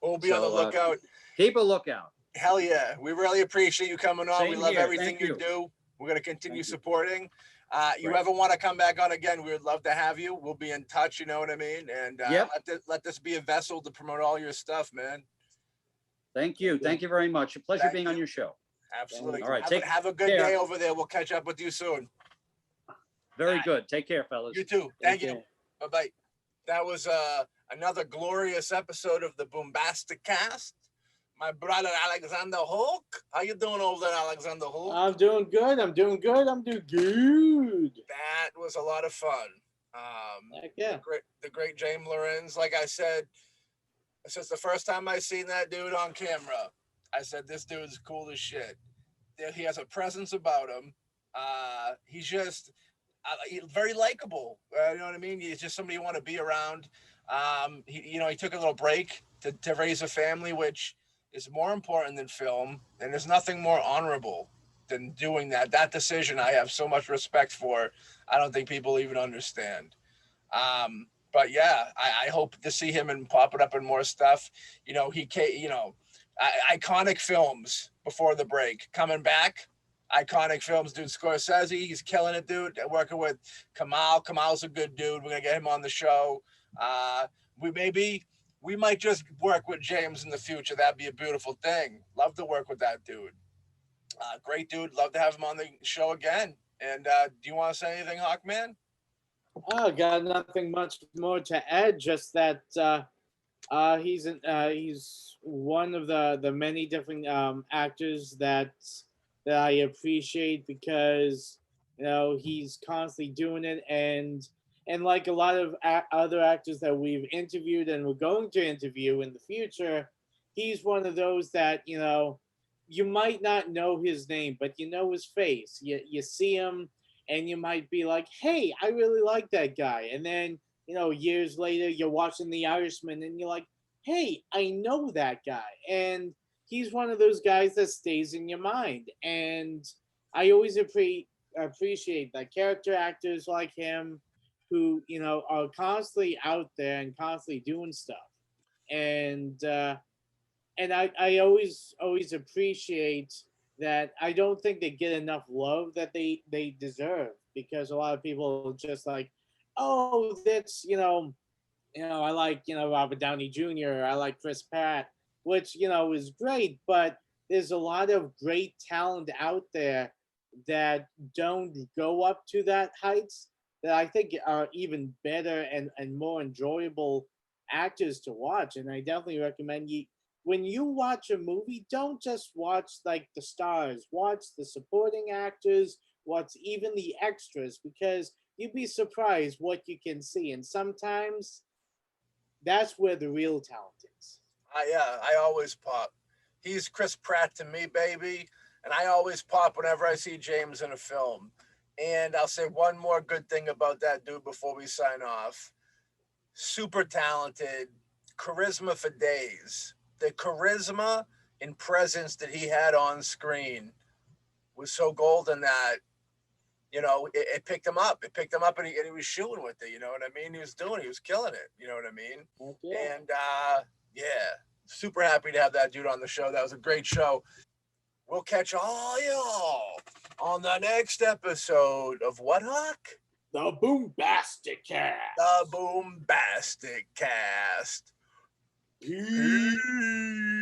We'll be on the lookout. Keep a lookout. Hell yeah. We really appreciate you coming on. Same we love here. everything Thank you you do. We're going to continue supporting. You Great. ever want to come back on again, we would love to have you. We'll be in touch, you know what I mean? And Yep. let this be a vessel to promote all your stuff, man. Thank you. Thank you very much. A pleasure being on your show. Absolutely. All right. Have a good day over there. We'll catch up with you soon. Very good. Take care, fellas. You too. Thank you. Bye-bye. That was another glorious episode of the BoomBastiCAST. My brother Alexander Hulk. How you doing over there, Alexander Hulk? I'm doing good. I'm doing good. That was a lot of fun. Yeah. The great James Lorinz. Like I said, since the first time I seen that dude on camera, I said, this dude's cool as shit. He has a presence about him. He's just very likable. You know what I mean? He's just somebody you want to be around. He took a little break to raise a family, which is more important than film, and there's nothing more honorable than doing that. That decision I have so much respect for. I don't think people even understand. But yeah, I hope to see him and pop it up in more stuff. Iconic films before the break. Coming back, iconic films, dude. Scorsese, he's killing it, dude. Working with Kamal. Kamal's a good dude. We're gonna get him on the show. We might just work with James in the future. That'd be a beautiful thing. Love to work with that dude. Great dude. Love to have him on the show again. And do you want to say anything, Hawkman? Oh, got nothing much more to add. Just that he's one of the many different actors that I appreciate, because he's constantly doing it, and like a lot of other actors that we've interviewed and we're going to interview in the future, he's one of those that you might not know his name, but you know his face. You see him and you might be like, hey, I really like that guy. And then, years later, you're watching The Irishman and you're like, hey, I know that guy. And he's one of those guys that stays in your mind. And I always appreciate that character actors like him who, are constantly out there and constantly doing stuff. And I always appreciate that. I don't think they get enough love that they deserve, because a lot of people are just like, oh, that's I like Robert Downey Jr. I like Chris Pratt, which is great, but there's a lot of great talent out there that don't go up to that heights, that I think are even better and more enjoyable actors to watch. And I definitely recommend you, when you watch a movie, don't just watch like the stars, watch the supporting actors, watch even the extras, because you'd be surprised what you can see. And sometimes that's where the real talent is. Yeah, I always pop. He's Chris Pratt to me, baby. And I always pop whenever I see James in a film. And I'll say one more good thing about that dude before we sign off. Super talented, charisma for days. The charisma and presence that he had on screen was so golden that, it picked him up. It picked him up, and he was shooting with it. You know what I mean? He was killing it. You know what I mean? Okay. And yeah, super happy to have that dude on the show. That was a great show. We'll catch all y'all on the next episode of what, Huck? The BoomBastiCAST. The BoomBastiCAST. Peace.